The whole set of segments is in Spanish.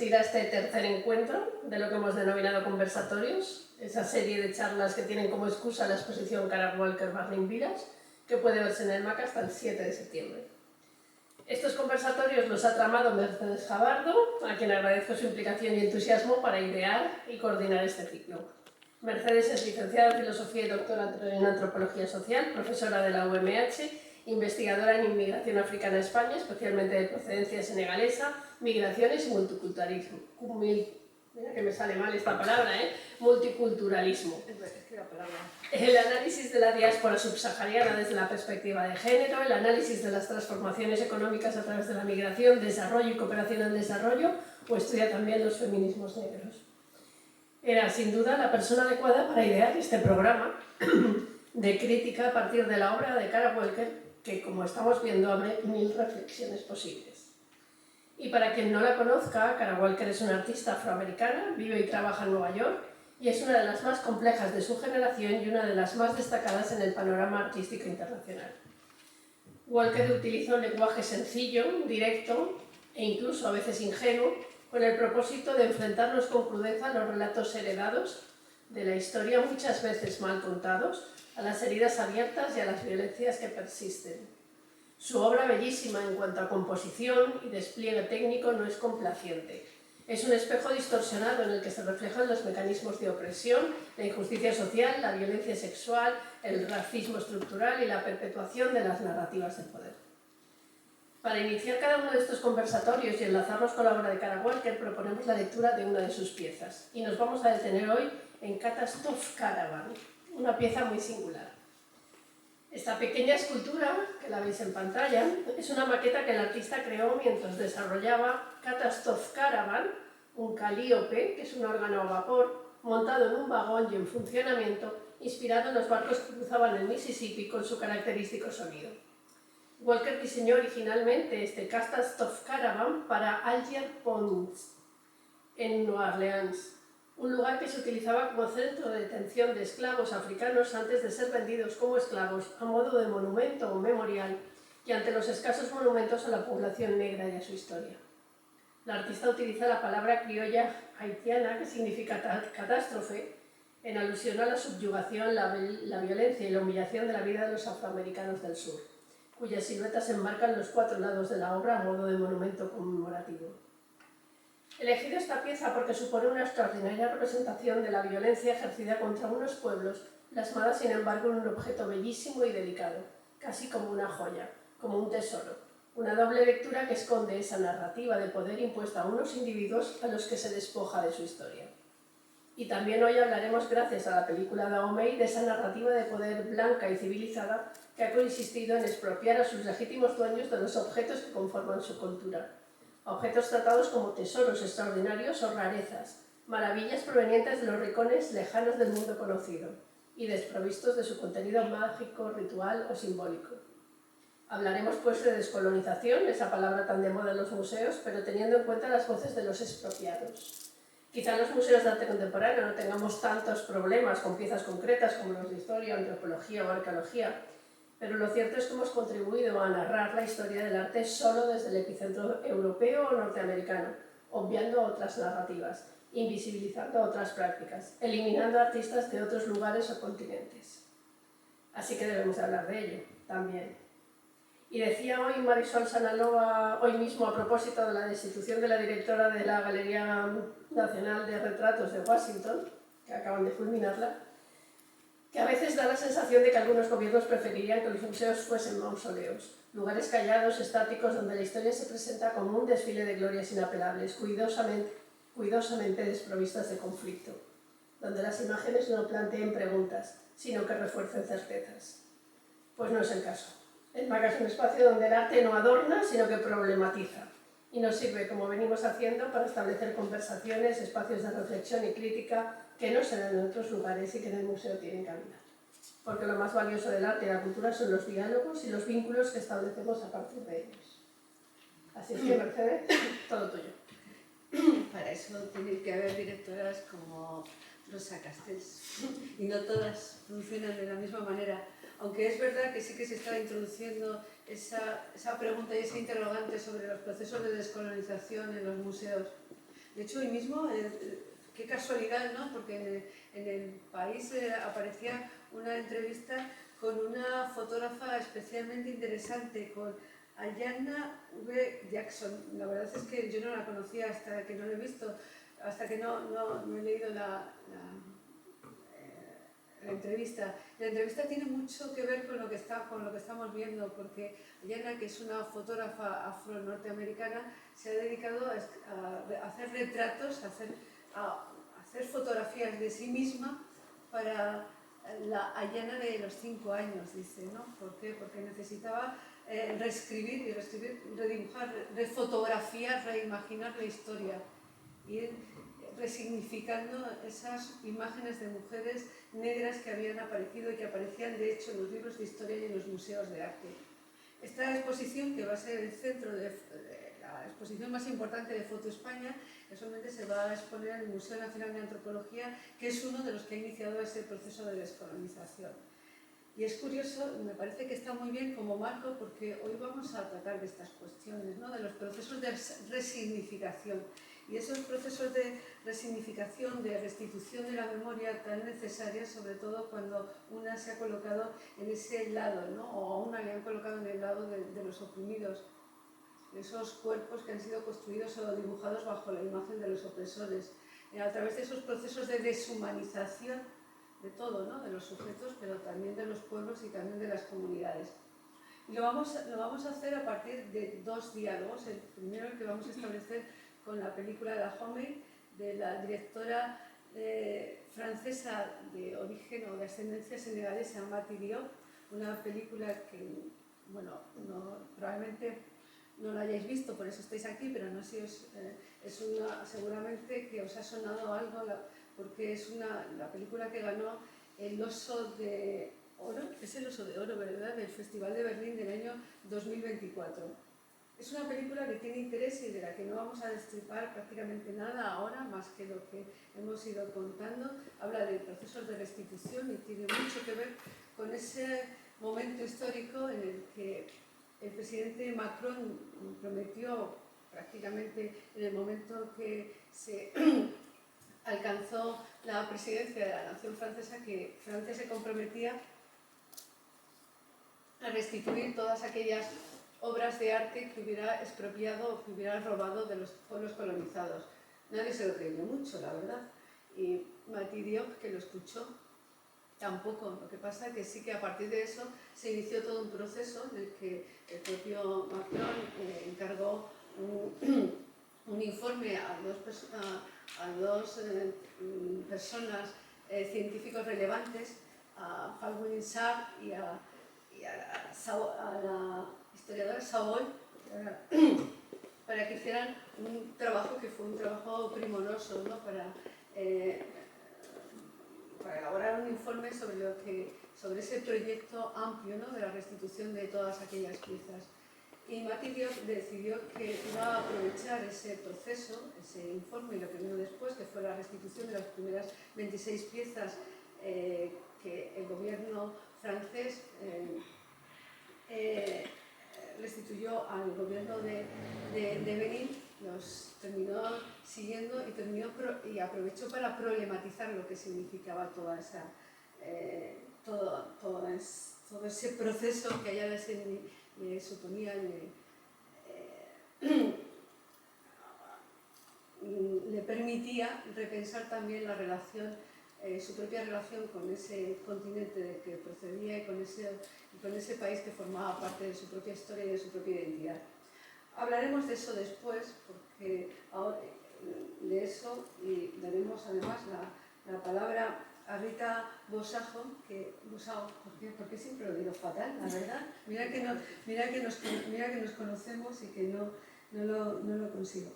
asistir a este tercer encuentro de lo que hemos denominado conversatorios, esa serie de charlas que tienen como excusa la exposición Kara Walker Burning Village, que puede verse en el MAC hasta el 7 de septiembre. Estos conversatorios los ha tramado Mercedes Jabardo, a quien agradezco su implicación y entusiasmo para idear y coordinar este ciclo. Mercedes es licenciada en Filosofía y doctora en Antropología Social, profesora de la UMH, investigadora en inmigración africana a España, especialmente de procedencia senegalesa, migraciones y multiculturalismo. Mira que me sale mal esta palabra, ¿eh? Multiculturalismo. Es que la palabra. El análisis de la diáspora subsahariana desde la perspectiva de género, el análisis de las transformaciones económicas a través de la migración, desarrollo y cooperación al desarrollo, o estudia también los feminismos negros. Era sin duda la persona adecuada para idear este programa de crítica a partir de la obra de Kara Walker, que como estamos viendo abre 1000 reflexiones posibles. Y para quien no la conozca, Kara Walker es una artista afroamericana, vive y trabaja en Nueva York y es una de las más complejas de su generación y una de las más destacadas en el panorama artístico internacional. Walker utiliza un lenguaje sencillo, directo e incluso a veces ingenuo, con el propósito de enfrentarnos con crudeza a los relatos heredados de la historia, muchas veces mal contados, a las heridas abiertas y a las violencias que persisten. Su obra, bellísima en cuanto a composición y despliegue técnico, no es complaciente. Es un espejo distorsionado en el que se reflejan los mecanismos de opresión, la injusticia social, la violencia sexual, el racismo estructural y la perpetuación de las narrativas del poder. Para iniciar cada uno de estos conversatorios y enlazarlos con la obra de Kara Walker, proponemos la lectura de una de sus piezas. Y nos vamos a detener hoy en Catastrophe Caravan, una pieza muy singular. Esta pequeña escultura, que la veis en pantalla, es una maqueta que el artista creó mientras desarrollaba Catastrophe Caravan, un calíope, que es un órgano a vapor, montado en un vagón y en funcionamiento, inspirado en los barcos que cruzaban el Mississippi con su característico sonido. Walker diseñó originalmente este Catastrophe Caravan para Alger Ponds, en Nueva Orleans, un lugar que se utilizaba como centro de detención de esclavos africanos antes de ser vendidos como esclavos a modo de monumento o memorial y ante los escasos monumentos a la población negra y a su historia. La artista utiliza la palabra criolla haitiana, que significa catástrofe, en alusión a la subyugación, la violencia y la humillación de la vida de los afroamericanos del sur, cuyas siluetas enmarcan los 4 lados de la obra a modo de monumento conmemorativo. He elegido esta pieza porque supone una extraordinaria representación de la violencia ejercida contra unos pueblos, plasmada sin embargo en un objeto bellísimo y delicado, casi como una joya, como un tesoro, una doble lectura que esconde esa narrativa de poder impuesta a unos individuos a los que se despoja de su historia. Y también hoy hablaremos, gracias a la película Dahomey, de esa narrativa de poder blanca y civilizada que ha consistido en expropiar a sus legítimos dueños de los objetos que conforman su cultura. Objetos tratados como tesoros extraordinarios o rarezas, maravillas provenientes de los rincones lejanos del mundo conocido y desprovistos de su contenido mágico, ritual o simbólico. Hablaremos pues de descolonización, esa palabra tan de moda en los museos, pero teniendo en cuenta las voces de los expropiados. Quizá en los museos de arte contemporáneo no tengamos tantos problemas con piezas concretas como los de historia, antropología o arqueología, pero lo cierto es que hemos contribuido a narrar la historia del arte solo desde el epicentro europeo o norteamericano, obviando otras narrativas, invisibilizando otras prácticas, eliminando artistas de otros lugares o continentes. Así que debemos hablar de ello también. Y decía hoy Marisol Sanaloa, hoy mismo a propósito de la destitución de la directora de la Galería Nacional de Retratos de Washington, que acaban de fulminarla, que a veces da la sensación de que algunos gobiernos preferirían que los museos fuesen mausoleos, lugares callados, estáticos, donde la historia se presenta como un desfile de glorias inapelables, cuidadosamente desprovistas de conflicto, donde las imágenes no planteen preguntas, sino que refuercen certezas. Pues no es el caso. El MAC es un espacio donde el arte no adorna, sino que problematiza, y nos sirve, como venimos haciendo, para establecer conversaciones, espacios de reflexión y crítica que no se dan en otros lugares y que en el museo tienen cabida. Porque lo más valioso del arte y la cultura son los diálogos y los vínculos que establecemos a partir de ellos. Así es que, Mercedes, todo tuyo. Para eso tiene que haber directoras como Rosa Castells, y no todas funcionan de la misma manera. Aunque es verdad que sí que se está introduciendo esa pregunta y ese interrogante sobre los procesos de descolonización en los museos, De hecho, hoy mismo, qué casualidad, ¿no? Porque en el País aparecía una entrevista con una fotógrafa especialmente interesante, con Ayanna V. Jackson. La verdad es que yo no la conocía hasta que no la he visto, hasta que no he leído la entrevista. La entrevista tiene mucho que ver con lo que estamos viendo, porque Ayanna, que es una fotógrafa afro-norteamericana, se ha dedicado a hacer retratos, a hacer fotografías de sí misma para la Ayanna de los 5 años, dice, ¿no? ¿Por qué? Porque necesitaba reescribir, redibujar, refotografiar, reimaginar la historia, ir resignificando esas imágenes de mujeres negras que habían aparecido y que aparecían de hecho en los libros de historia y en los museos de arte. Esta exposición, que va a ser el centro de la exposición más importante de Foto España, casualmente se va a exponer en el Museo Nacional de Antropología, que es uno de los que ha iniciado ese proceso de descolonización. Y es curioso, me parece que está muy bien como marco, porque hoy vamos a tratar de estas cuestiones, ¿no? De los procesos de resignificación. Y esos procesos de resignificación, de restitución de la memoria tan necesarias, sobre todo cuando una se ha colocado en ese lado, ¿no? O a una le han colocado en el lado de los oprimidos, esos cuerpos que han sido construidos o dibujados bajo la imagen de los opresores, a través de esos procesos de deshumanización de todo, ¿no? De los sujetos, pero también de los pueblos y también de las comunidades. Y lo vamos a hacer a partir de 2 diálogos. El primero, el que vamos a establecer con la película La Homey, de la directora francesa de origen o de ascendencia senegalesa, Mati Diop, una película que, bueno, probablemente no la hayáis visto, por eso estáis aquí, pero no sé si es una, seguramente que os ha sonado algo, porque es la película que ganó el Oso de Oro, es el Oso de Oro, ¿verdad?, del Festival de Berlín del año 2024. Es una película que tiene interés y de la que no vamos a destripar prácticamente nada ahora, más que lo que hemos ido contando. Habla de procesos de restitución y tiene mucho que ver con ese momento histórico en el que el presidente Macron prometió, prácticamente en el momento que se alcanzó la presidencia de la nación francesa, que Francia se comprometía a restituir todas aquellas obras de arte que hubiera expropiado o que hubiera robado de los pueblos colonizados. Nadie se lo creyó mucho, la verdad. Y Mati Diop, que lo escuchó, tampoco. Lo que pasa es que sí que a partir de eso se inició todo un proceso en el que el propio Macron encargó un informe a dos personas, científicos relevantes, a Falwin Sarr y a la historiadora Savoy, para que hicieran un trabajo que fue un trabajo primoroso, ¿no? Para elaborar un informe sobre ese proyecto amplio, ¿no?, de la restitución de todas aquellas piezas. Y Mati Diop decidió que iba a aprovechar ese proceso, ese informe y lo que vino después, que fue la restitución de las primeras 26 piezas que el gobierno francés restituyó al gobierno de Benín, los terminó siguiendo y aprovechó para problematizar lo que significaba todo ese proceso que a ella le suponía, le permitía repensar también la relación, su propia relación con ese continente del que procedía y con ese país que formaba parte de su propia historia y de su propia identidad. Hablaremos de eso después, porque ahora, de eso, y daremos además la palabra a Rita Bosajo, porque siempre lo digo fatal, la verdad. Mira que nos conocemos y que no lo consigo.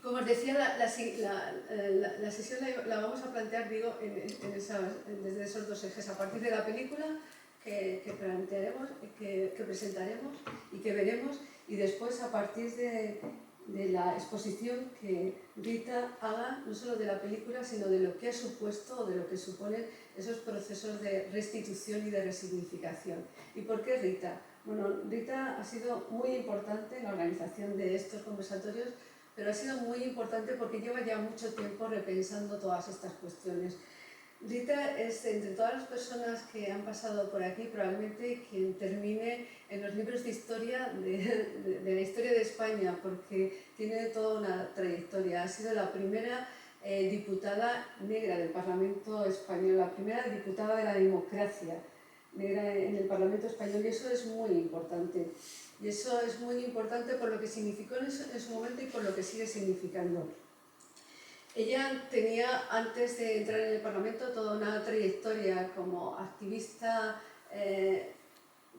Como os decía, la sesión la vamos a plantear, digo, desde esos dos ejes, a partir de la película que plantearemos, que presentaremos y que veremos, y después a partir de la exposición que Rita haga, no solo de la película, sino de lo que ha supuesto o de lo que suponen esos procesos de restitución y de resignificación. ¿Y por qué Rita? Bueno, Rita ha sido muy importante en la organización de estos conversatorios, pero ha sido muy importante porque lleva ya mucho tiempo repensando todas estas cuestiones. Rita es, entre todas las personas que han pasado por aquí, probablemente quien termine en los libros de historia de la historia de España, porque tiene toda una trayectoria. Ha sido la primera diputada negra del Parlamento español, la primera diputada de la democracia negra en el Parlamento español, y eso es muy importante. Y eso es muy importante por lo que significó en su momento y por lo que sigue significando. Ella tenía, antes de entrar en el Parlamento, toda una trayectoria como activista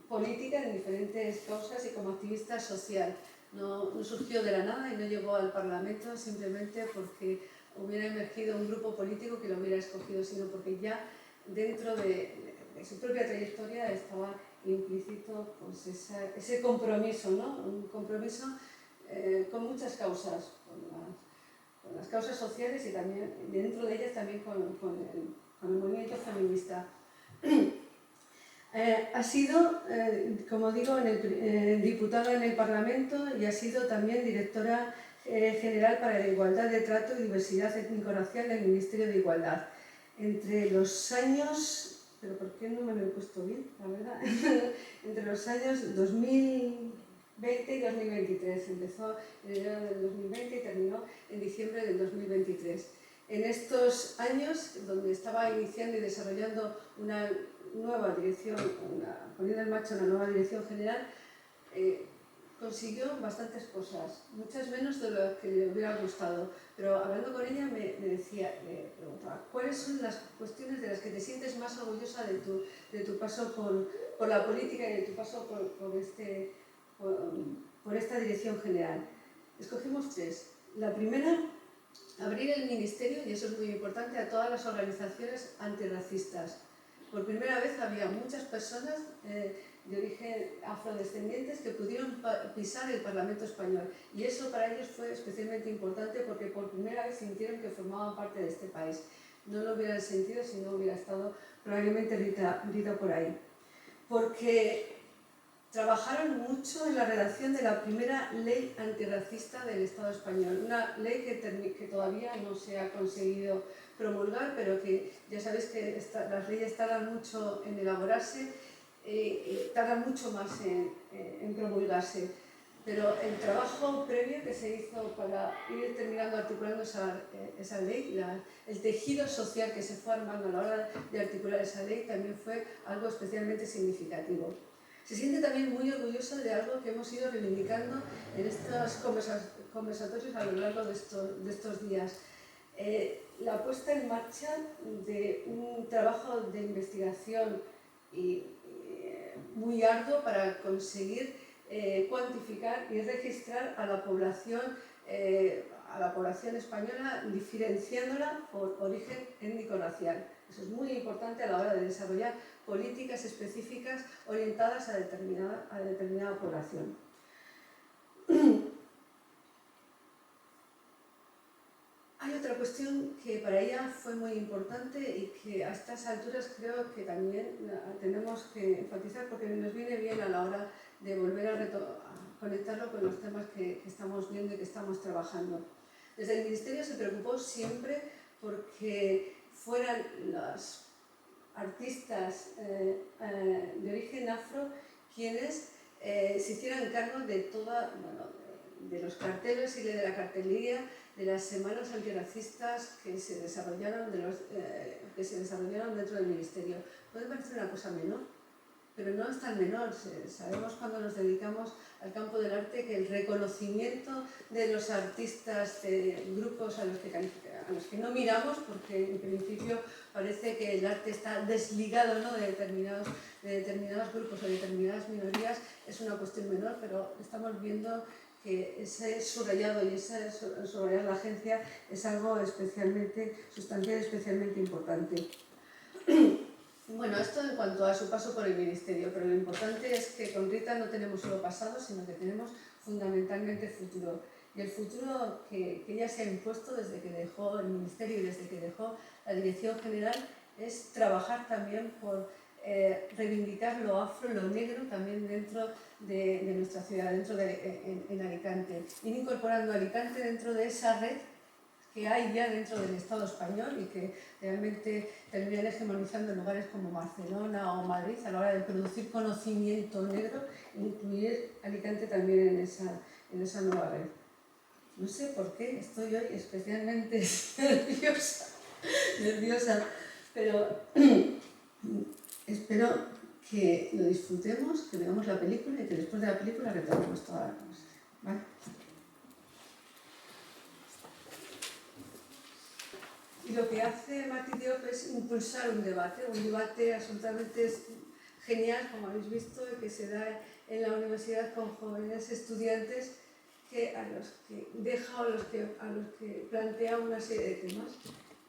política en diferentes causas y como activista social. No surgió de la nada y no llegó al Parlamento simplemente porque hubiera emergido un grupo político que lo hubiera escogido, sino porque ya dentro de su propia trayectoria estaba implícito pues, ese compromiso, ¿no? Un compromiso con muchas causas, con las causas sociales y también dentro de ellas también con el movimiento feminista. Ha sido, como digo, diputada en el Parlamento y ha sido también directora general para la igualdad de trato y diversidad étnico-racial del Ministerio de Igualdad. Entre los años, pero ¿por qué no me lo he puesto bien? La verdad, entre los años 2020 y 2023. Empezó en enero del 2020 y terminó en diciembre del 2023. En estos años, donde estaba iniciando y desarrollando una nueva dirección, poniendo en marcha una nueva dirección general, consiguió bastantes cosas, muchas menos de lo que le hubiera gustado, pero hablando con ella me preguntaba ¿cuáles son las cuestiones de las que te sientes más orgullosa de tu paso por la política y de tu paso por esta dirección general? Escogimos tres. La primera, abrir el ministerio, y eso es muy importante, a todas las organizaciones antirracistas. Por primera vez había muchas personas de origen afrodescendientes que pudieron pisar el Parlamento español, y eso para ellos fue especialmente importante porque por primera vez sintieron que formaban parte de este país. No lo hubieran sentido si no hubiera estado probablemente Rita por ahí. Porque trabajaron mucho en la redacción de la primera ley antirracista del Estado español, una ley que todavía no se ha conseguido promulgar, pero que ya sabéis que las leyes tardan mucho en elaborarse y tardan mucho más en promulgarse. Pero el trabajo previo que se hizo para ir terminando articulando esa ley, el tejido social que se fue armando a la hora de articular esa ley, también fue algo especialmente significativo. Se siente también muy orgullosa de algo que hemos ido reivindicando en estos conversatorios a lo largo de estos días. La puesta en marcha de un trabajo de investigación muy arduo para conseguir cuantificar y registrar a la población española, diferenciándola por origen étnico-racial. Eso es muy importante a la hora de desarrollar políticas específicas orientadas a determinada población. Hay otra cuestión que para ella fue muy importante y que a estas alturas creo que también tenemos que enfatizar porque nos viene bien a la hora de volver a conectarlo con los temas que estamos viendo y que estamos trabajando. Desde el Ministerio se preocupó siempre porque fueran los artistas de origen afro quienes se hicieran cargo de de los carteles y de la cartelería de las semanas antirracistas que se desarrollaron dentro del Ministerio. Puede parecer una cosa menor, pero no es tan menor. Sabemos cuando nos dedicamos al campo del arte que el reconocimiento de los artistas de grupos a los que no miramos, porque en principio parece que el arte está desligado, ¿no?, de determinados grupos o de determinadas minorías, es una cuestión menor, pero estamos viendo que ese subrayado y ese subrayar la agencia es algo especialmente sustancial, especialmente importante. Bueno, esto en cuanto a su paso por el Ministerio, pero lo importante es que con Rita no tenemos solo pasado, sino que tenemos fundamentalmente futuro. Y el futuro que ella se ha impuesto desde que dejó el Ministerio y desde que dejó la Dirección General es trabajar también por reivindicar lo afro, lo negro también dentro de nuestra ciudad, en Alicante. Ir incorporando Alicante dentro de esa red que hay ya dentro del Estado español y que realmente terminan hegemonizando lugares como Barcelona o Madrid a la hora de producir conocimiento negro e incluir Alicante también en esa nueva red. No sé por qué estoy hoy especialmente nerviosa, pero espero que lo disfrutemos, que veamos la película y que después de la película retomemos toda la conversación. ¿Vale? Y lo que hace Mati Diop es impulsar un debate absolutamente genial, como habéis visto, que se da en la universidad con jóvenes estudiantes a los que deja o a los que plantea una serie de temas.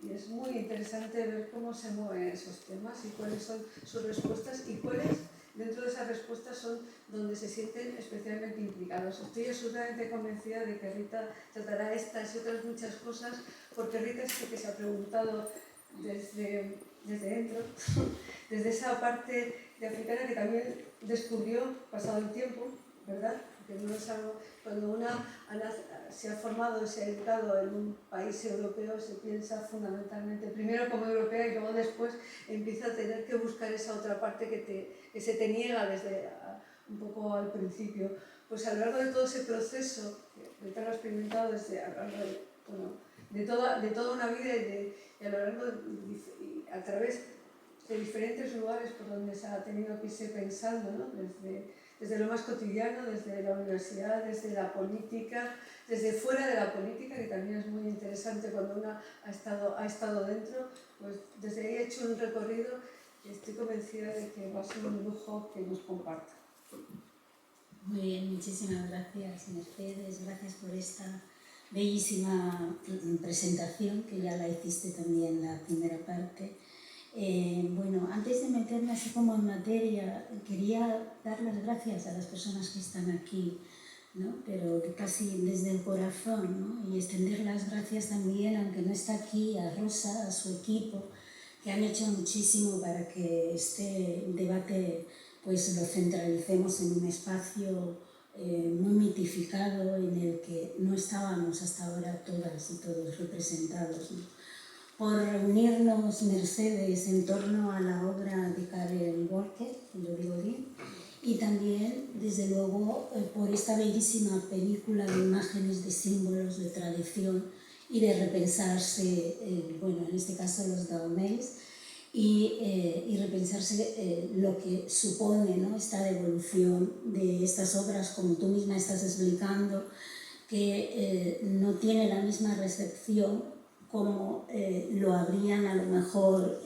Y es muy interesante ver cómo se mueven esos temas y cuáles son sus respuestas y cuáles dentro de esas respuestas son donde se sienten especialmente implicados. Estoy absolutamente convencida de que Rita tratará estas y otras muchas cosas, porque Rita sí que se ha preguntado desde dentro, desde esa parte de africana que también descubrió pasado el tiempo, ¿verdad? Porque no es algo, cuando una se ha formado, se ha educado en un país europeo, se piensa fundamentalmente, primero como europea y luego después empieza a tener que buscar esa otra parte que se te niega desde un poco al principio. Pues a lo largo de todo ese proceso, que te lo he experimentado desde, a lo largo de toda una vida y a lo largo y a través de diferentes lugares por donde se ha tenido que irse pensando, ¿no? Desde lo más cotidiano, desde la universidad, desde la política, desde fuera de la política, que también es muy interesante cuando uno ha estado dentro, pues desde ahí he hecho un recorrido y estoy convencida de que va a ser un lujo que nos comparta. Muy bien, muchísimas gracias, Mercedes, gracias por esta bellísima presentación que ya la hiciste también en la primera parte. Bueno, antes de meterme así como en materia, quería dar las gracias a las personas que están aquí, ¿no? Pero casi desde el corazón, ¿no? Y extender las gracias también, aunque no está aquí, a Rosa, a su equipo, que han hecho muchísimo para que este debate pues lo centralicemos en un espacio muy mitificado en el que no estábamos hasta ahora todas y todos representados, ¿no? Por reunirnos, Mercedes, en torno a la obra de Karen Walker, lo digo bien, y también, desde luego, por esta bellísima película de imágenes, de símbolos, de tradición y de repensarse, bueno, en este caso los Daomeis, y repensarse lo que supone, ¿no? Esta devolución de estas obras, como tú misma estás explicando, que no tiene la misma recepción como lo habrían a lo mejor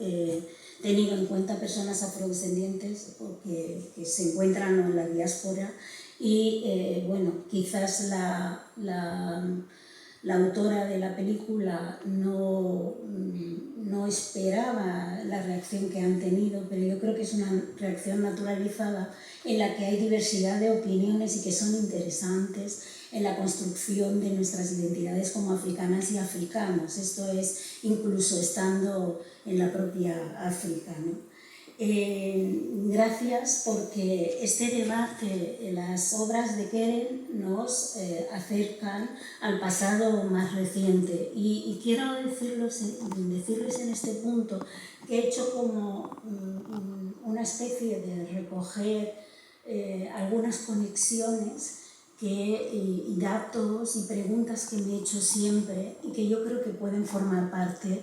tenido en cuenta personas afrodescendientes que se encuentran en la diáspora y bueno, quizás la autora de la película no esperaba la reacción que han tenido, pero yo creo que es una reacción naturalizada en la que hay diversidad de opiniones y que son interesantes en la construcción de nuestras identidades como africanas y africanos. Esto es incluso estando en la propia África, ¿no? Gracias porque este debate, las obras de Keren nos acercan al pasado más reciente y quiero decirles en este punto que he hecho como una especie de recoger algunas conexiones y datos y preguntas que me he hecho siempre y que yo creo que pueden formar parte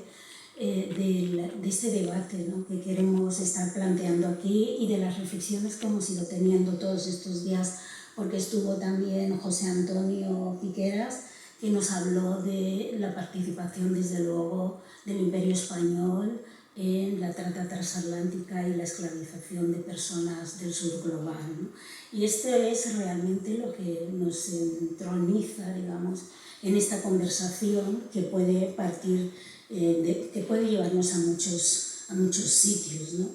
de este debate, ¿no? Que queremos estar planteando aquí y de las reflexiones que hemos ido teniendo todos estos días, porque estuvo también José Antonio Piqueras, que nos habló de la participación, desde luego, del Imperio Español en la trata transatlántica y la esclavización de personas del sur global, ¿no? Y esto es realmente lo que nos entroniza, digamos, en esta conversación que puede partir, que puede llevarnos a muchos sitios, ¿no?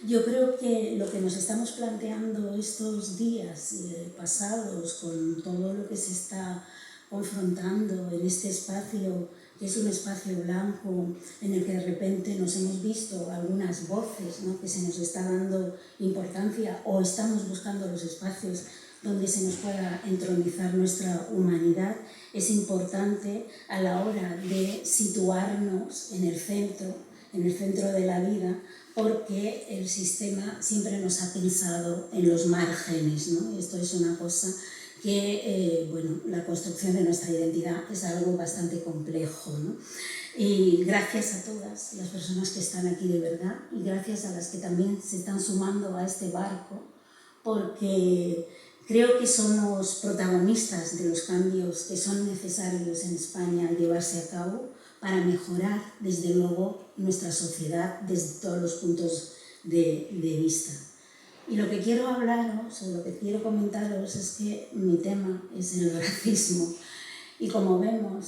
Yo creo que lo que nos estamos planteando estos días pasados, con todo lo que se está confrontando en este espacio, que es un espacio blanco, en el que de repente nos hemos visto algunas voces, ¿no?, que se nos está dando importancia, o estamos buscando los espacios donde se nos pueda entronizar nuestra humanidad, es importante a la hora de situarnos en el centro de la vida, porque el sistema siempre nos ha pensado en los márgenes, ¿no? Esto es una cosa que, bueno, la construcción de nuestra identidad es algo bastante complejo, ¿no? Y gracias a todas las personas que están aquí de verdad, y gracias a las que también se están sumando a este barco, porque creo que somos protagonistas de los cambios que son necesarios en España llevarse a cabo para mejorar, desde luego, nuestra sociedad desde todos los puntos de vista. Y lo que quiero hablaros, o lo que quiero comentaros, es que mi tema es el racismo. Y como vemos,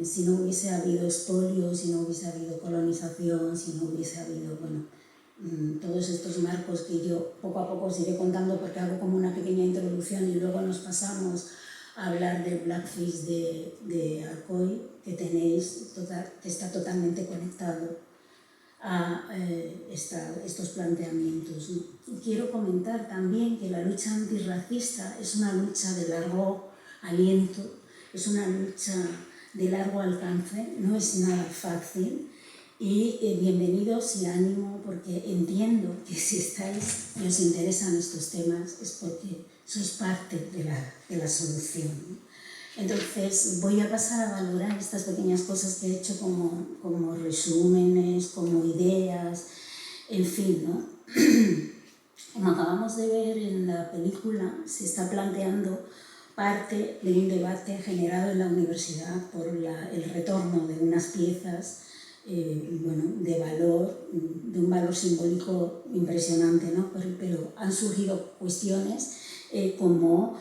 si no hubiese habido expolio, si no hubiese habido colonización, si no hubiese habido, bueno, todos estos marcos que yo poco a poco os iré contando, porque hago como una pequeña introducción y luego nos pasamos a hablar del blackface de Alcoy, que tenéis, que está totalmente conectado a estos planteamientos, ¿no? Y quiero comentar también que la lucha antirracista es una lucha de largo aliento, es una lucha de largo alcance, no es nada fácil. Y bienvenidos y ánimo, porque entiendo que si estáis y os interesan estos temas es porque sois parte de la solución, ¿no? Entonces voy a pasar a valorar estas pequeñas cosas que he hecho como resúmenes, como ideas, en fin, ¿no? Como acabamos de ver en la película, se está planteando parte de un debate generado en la universidad por el retorno de unas piezas, bueno, de un valor simbólico impresionante, ¿no? Pero han surgido cuestiones como,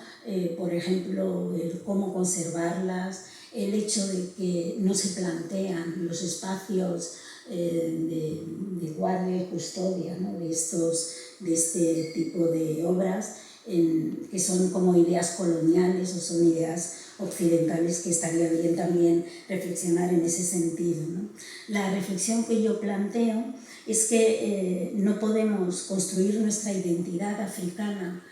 por ejemplo, cómo conservarlas, el hecho de que no se plantean los espacios de guardia y custodia, ¿no?, de este tipo de obras, que son como ideas coloniales o son ideas occidentales, que estaría bien también reflexionar en ese sentido, ¿no? La reflexión que yo planteo es que no podemos construir nuestra identidad africana,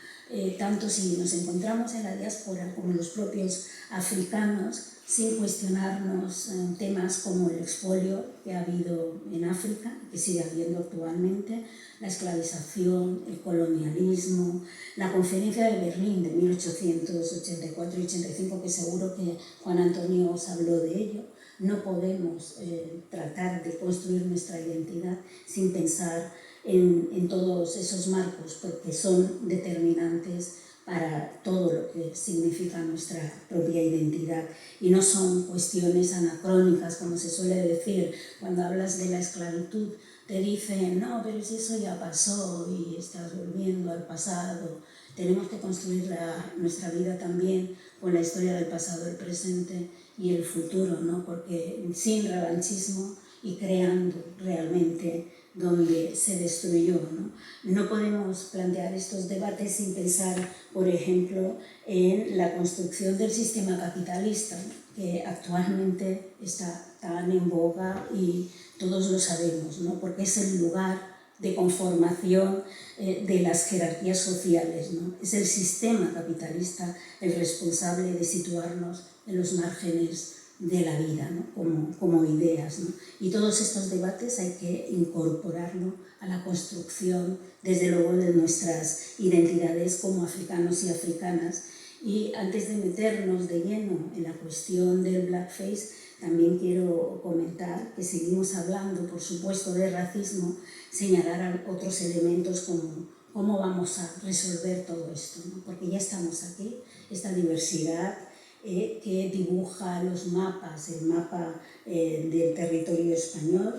tanto si nos encontramos en la diáspora como los propios africanos, sin cuestionarnos temas como el expolio que ha habido en África, que sigue habiendo actualmente, la esclavización, el colonialismo, la Conferencia de Berlín de 1884 y 85, que seguro que Juan Antonio os habló de ello. No podemos tratar de construir nuestra identidad sin pensar en todos esos marcos, porque son determinantes para todo lo que significa nuestra propia identidad, y no son cuestiones anacrónicas, como se suele decir. Cuando hablas de la esclavitud te dicen, no, pero si eso ya pasó y estás volviendo al pasado. Tenemos que construir nuestra vida también con la historia del pasado, el presente y el futuro, ¿no? Porque sin revanchismo y creando realmente donde se destruyó, ¿no? No podemos plantear estos debates sin pensar, por ejemplo, en la construcción del sistema capitalista, que actualmente está tan en boga y todos lo sabemos, ¿no? Porque es el lugar de conformación de las jerarquías sociales, ¿no? Es el sistema capitalista el responsable de situarnos en los márgenes de la vida, ¿no? como ideas, ¿no? Y todos estos debates hay que incorporarlo a la construcción, desde luego, de nuestras identidades como africanos y africanas. Y antes de meternos de lleno en la cuestión del blackface, también quiero comentar que seguimos hablando, por supuesto, de racismo, señalar otros elementos como cómo vamos a resolver todo esto, ¿no? Porque ya estamos aquí, esta diversidad que dibuja los mapas, el mapa del territorio español,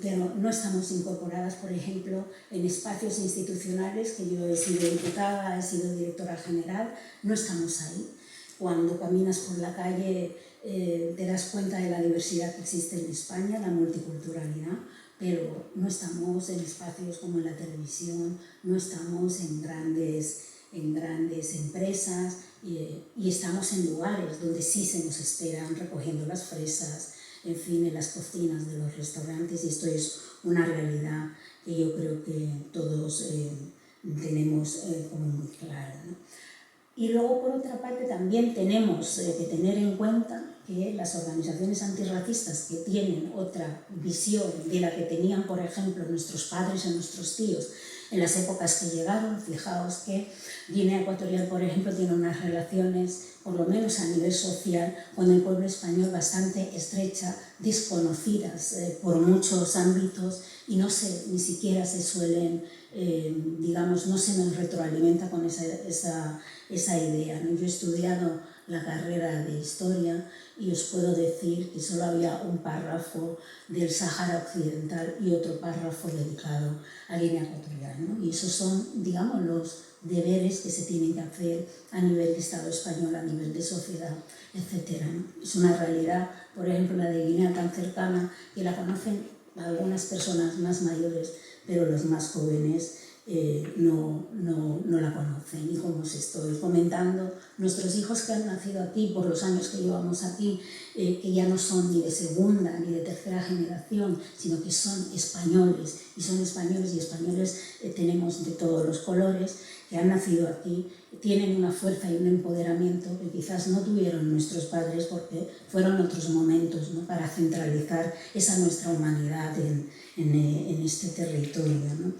pero no estamos incorporadas, por ejemplo, en espacios institucionales, que yo he sido diputada, he sido directora general, no estamos ahí. Cuando caminas por la calle te das cuenta de la diversidad que existe en España, la multiculturalidad, pero no estamos en espacios como en la televisión, no estamos en grandes en grandes empresas y estamos en lugares donde sí se nos esperan recogiendo las fresas, en fin, en las cocinas de los restaurantes, y esto es una realidad que yo creo que todos tenemos como muy clara, ¿no? Y luego, por otra parte, también tenemos que tener en cuenta que las organizaciones antirracistas que tienen otra visión de la que tenían, por ejemplo, nuestros padres o nuestros tíos en las épocas que llegaron, fijaos que Guinea Ecuatorial, por ejemplo, tiene unas relaciones, por lo menos a nivel social, con el pueblo español bastante estrechas, desconocidas por muchos ámbitos, y ni siquiera se suelen, digamos, no se nos retroalimenta con esa idea, ¿no? Yo he estudiado la carrera de Historia y os puedo decir que solo había un párrafo del Sáhara Occidental y otro párrafo dedicado a Guinea Ecuatorial, ¿no? Y esos son, digamos, los deberes que se tienen que hacer a nivel de Estado español, a nivel de sociedad, etc., ¿no? Es una realidad, por ejemplo, la de Guinea tan cercana, que la conocen algunas personas más mayores, pero los más jóvenes no la conocen. Y como os estoy comentando, nuestros hijos que han nacido aquí por los años que llevamos aquí, que ya no son ni de segunda ni de tercera generación, sino que son españoles, y son españoles, y españoles tenemos de todos los colores, que han nacido aquí, tienen una fuerza y un empoderamiento que quizás no tuvieron nuestros padres porque fueron otros momentos, ¿no?, para centralizar esa nuestra humanidad en este territorio, ¿no?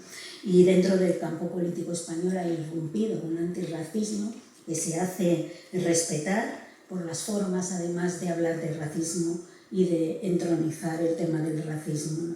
Y dentro del campo político español ha irrumpido un antirracismo que se hace respetar por las formas, además de hablar de racismo y de entronizar el tema del racismo, ¿no?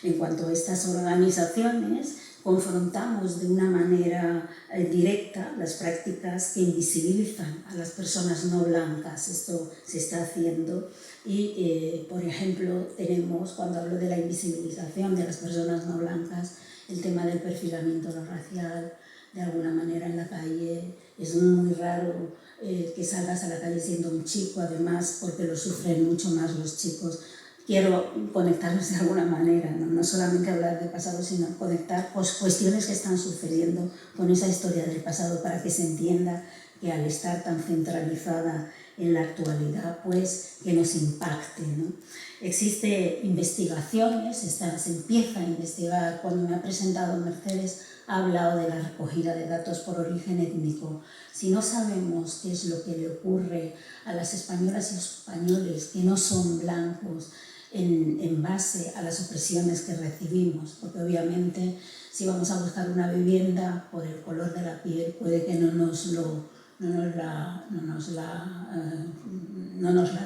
En cuanto a estas organizaciones, confrontamos de una manera directa las prácticas que invisibilizan a las personas no blancas. Esto se está haciendo y, por ejemplo, tenemos, cuando hablo de la invisibilización de las personas no blancas, el tema del perfilamiento no racial. De alguna manera en la calle es muy raro que salgas a la calle siendo un chico, además, porque lo sufren mucho más los chicos. Quiero conectarnos de alguna manera, no solamente hablar del pasado, sino conectar cuestiones que están sucediendo con esa historia del pasado, para que se entienda que al estar tan centralizada en la actualidad, pues que nos impacte, ¿no? Existen investigaciones, se empieza a investigar. Cuando me ha presentado Mercedes, ha hablado de la recogida de datos por origen étnico. Si no sabemos qué es lo que le ocurre a las españolas y los españoles que no son blancos, en base a las opresiones que recibimos, porque obviamente si vamos a buscar una vivienda por el color de la piel, puede que no nos la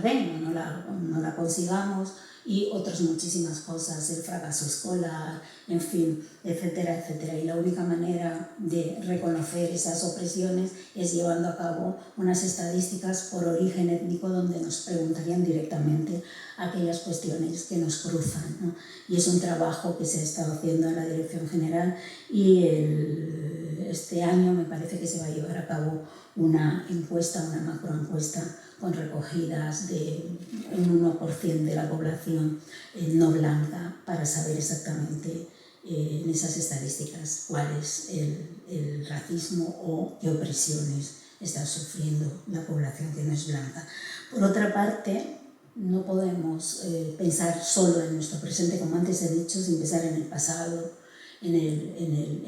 den, no la consigamos, y otras muchísimas cosas, el fracaso escolar, en fin, etcétera, etcétera. Y la única manera de reconocer esas opresiones es llevando a cabo unas estadísticas por origen étnico, donde nos preguntarían directamente aquellas cuestiones que nos cruzan, ¿no? Y es un trabajo que se ha estado haciendo en la Dirección General, y este año me parece que se va a llevar a cabo una encuesta, una macroencuesta, con recogidas de un 1% de la población no blanca, para saber exactamente en esas estadísticas cuál es el racismo o qué opresiones está sufriendo la población que no es blanca. Por otra parte, no podemos pensar solo en nuestro presente, como antes he dicho, sin pensar en el pasado, en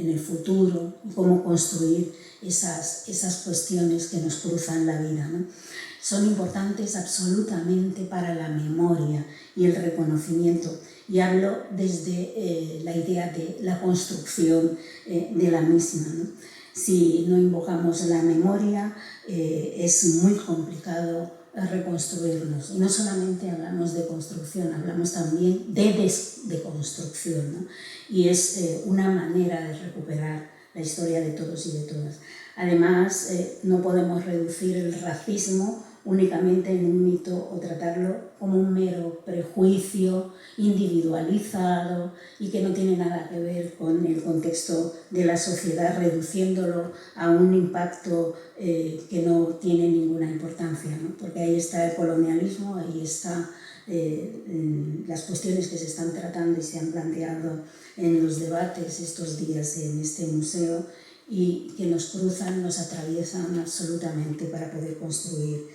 el futuro, y cómo construir esas cuestiones que nos cruzan la vida, ¿no? Son importantes absolutamente para la memoria y el reconocimiento, y hablo desde la idea de la construcción de la misma, ¿no? Si no invocamos la memoria, es muy complicado reconstruirnos. Y no solamente hablamos de construcción, hablamos también de desconstrucción, ¿no? Y es una manera de recuperar la historia de todos y de todas. Además, no podemos reducir el racismo únicamente en un mito o tratarlo como un mero prejuicio individualizado y que no tiene nada que ver con el contexto de la sociedad, reduciéndolo a un impacto que no tiene ninguna importancia, ¿no? Porque ahí está el colonialismo, ahí están las cuestiones que se están tratando y se han planteado en los debates estos días en este museo, y que nos cruzan, nos atraviesan absolutamente para poder construir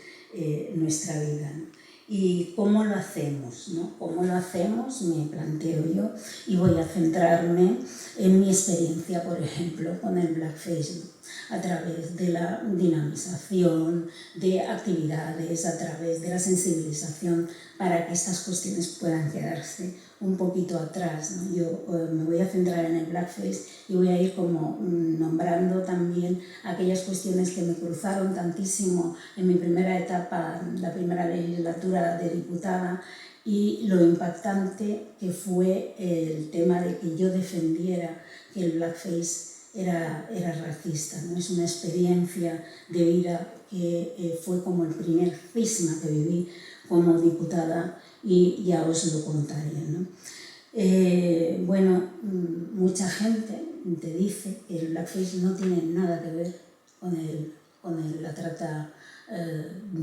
nuestra vida, ¿no? ¿Y cómo lo hacemos, ¿no? ¿Cómo lo hacemos? Me planteo yo y voy a centrarme en mi experiencia, por ejemplo, con el blackface, ¿no? A través de la dinamización de actividades, a través de la sensibilización para que estas cuestiones puedan quedarse un poquito atrás, ¿no? Yo me voy a centrar en el blackface y voy a ir como nombrando también aquellas cuestiones que me cruzaron tantísimo en mi primera etapa, la primera legislatura de diputada, y lo impactante que fue el tema de que yo defendiera que el blackface era racista, ¿no? Es una experiencia de vida que fue como el primer cisma que viví como diputada y ya os lo contaré, ¿no? Bueno, mucha gente te dice que el blackface no tiene nada que ver con la trata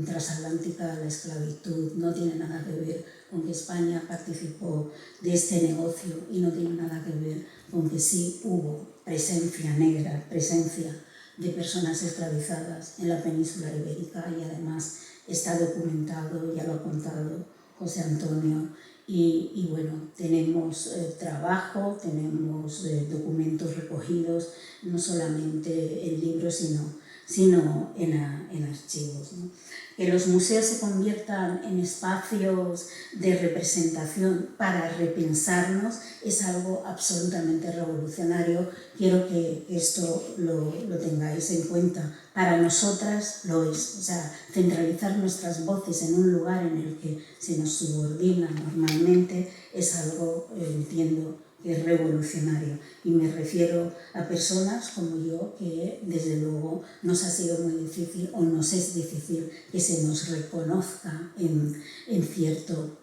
transatlántica, la esclavitud, no tiene nada que ver con que España participó de este negocio y no tiene nada que ver con que sí hubo presencia negra, presencia de personas esclavizadas en la península ibérica, y además está documentado, ya lo ha contado José Antonio, y bueno, tenemos trabajo, tenemos documentos recogidos, no solamente en libros, sino en archivos, ¿no? Que los museos se conviertan en espacios de representación para repensarnos es algo absolutamente revolucionario. Quiero que esto lo tengáis en cuenta. Para nosotras lo es. O sea, centralizar nuestras voces en un lugar en el que se nos subordina normalmente es algo, entiendo, que es revolucionario, y me refiero a personas como yo que desde luego nos ha sido muy difícil, o nos es difícil, que se nos reconozca en ciertos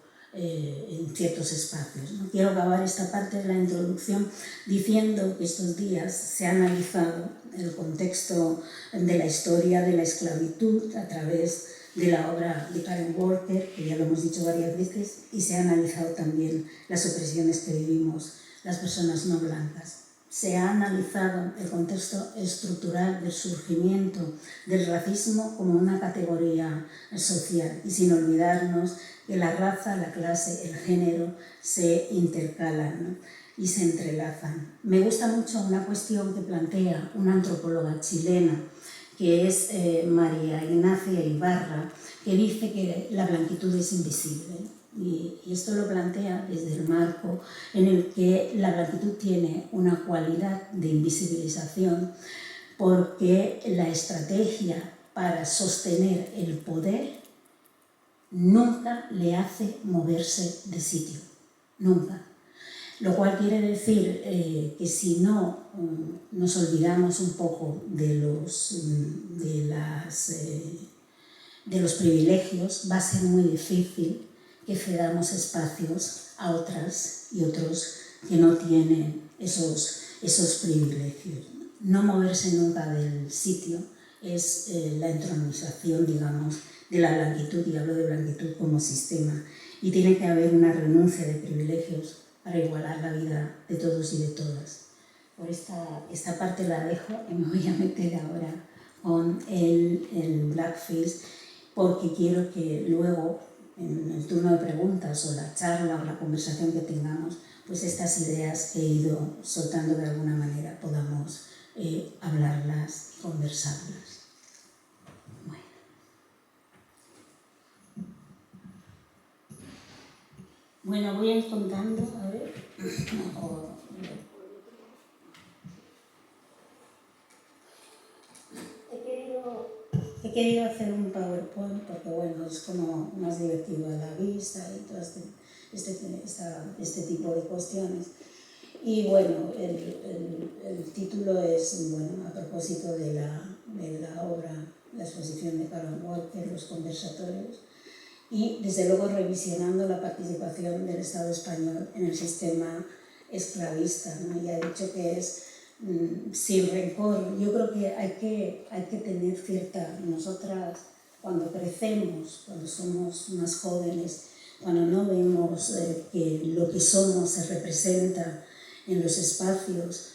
espacios, ¿no? Quiero acabar esta parte de la introducción diciendo que estos días se ha analizado el contexto de la historia de la esclavitud a través de la obra de Karen Walker, que ya lo hemos dicho varias veces, y se ha analizado también las opresiones que vivimos las personas no blancas. Se ha analizado el contexto estructural del surgimiento del racismo como una categoría social, y sin olvidarnos que la raza, la clase, el género se intercalan, ¿no? Y se entrelazan. Me gusta mucho una cuestión que plantea una antropóloga chilena, que es María Ignacia Ibarra, que dice que la blanquitud es invisible. Y esto lo plantea desde el marco en el que la blanquitud tiene una cualidad de invisibilización, porque la estrategia para sostener el poder nunca le hace moverse de sitio, nunca. Lo cual quiere decir que si no nos olvidamos un poco de los privilegios, va a ser muy difícil que cedamos espacios a otras y otros que no tienen esos privilegios. No moverse nunca del sitio es la entronización, digamos, de la blanquitud, y hablo de blanquitud como sistema, y tiene que haber una renuncia de privilegios para igualar la vida de todos y de todas. Por esta parte la dejo y me voy a meter ahora con el blackface, porque quiero que luego, en el turno de preguntas o la charla o la conversación que tengamos, pues estas ideas que he ido soltando de alguna manera podamos hablarlas, conversarlas. Bueno, voy a ir contando, a ver. He querido hacer un PowerPoint porque, bueno, es como más divertido a la vista y todo este tipo de cuestiones. Y bueno, el título es, bueno, a propósito de la obra, la exposición de Karen Walker, Los conversatorios, y desde luego revisionando la participación del Estado español en el sistema esclavista, ¿no? Ya he dicho que es sin rencor. Yo creo que hay que tener cierta... Nosotras, cuando crecemos, cuando somos más jóvenes, cuando no vemos que lo que somos se representa en los espacios,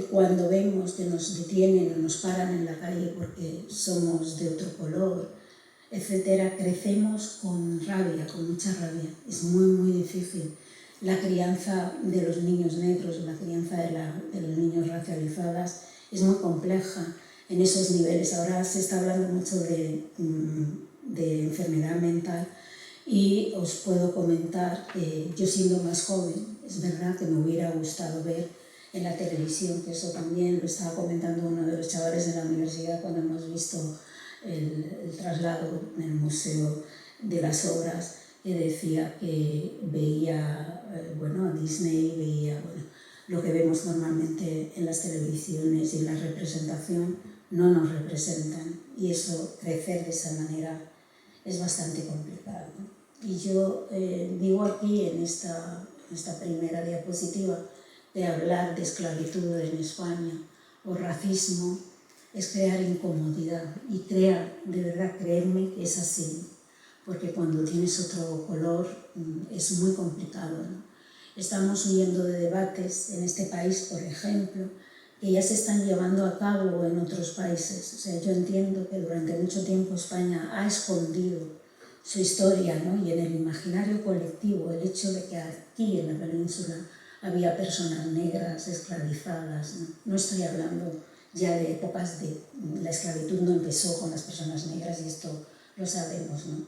cuando vemos que nos detienen o nos paran en la calle porque somos de otro color, etcétera, crecemos con rabia, con mucha rabia. Es muy, muy difícil. La crianza de los niños negros, la crianza de los niños racializados es muy compleja en esos niveles. Ahora se está hablando mucho de enfermedad mental y os puedo comentar que yo siendo más joven, es verdad que me hubiera gustado ver en la televisión, que eso también lo estaba comentando uno de los chavales de la universidad cuando hemos visto el traslado en el Museo de las Obras, que decía que veía a Disney, veía lo que vemos normalmente en las televisiones y en la representación no nos representan, y eso, crecer de esa manera es bastante complicado, ¿no? Y yo digo aquí en esta primera diapositiva de hablar de esclavitud en España o racismo es crear incomodidad, y de verdad, creerme que es así, porque cuando tienes otro color es muy complicado, ¿no? Estamos huyendo de debates en este país, por ejemplo, que ya se están llevando a cabo en otros países. O sea, yo entiendo que durante mucho tiempo España ha escondido su historia, ¿no? Y en el imaginario colectivo el hecho de que aquí en la península había personas negras esclavizadas, ¿no? No estoy hablando ya de épocas de la esclavitud, no empezó con las personas negras, y esto lo sabemos, ¿no?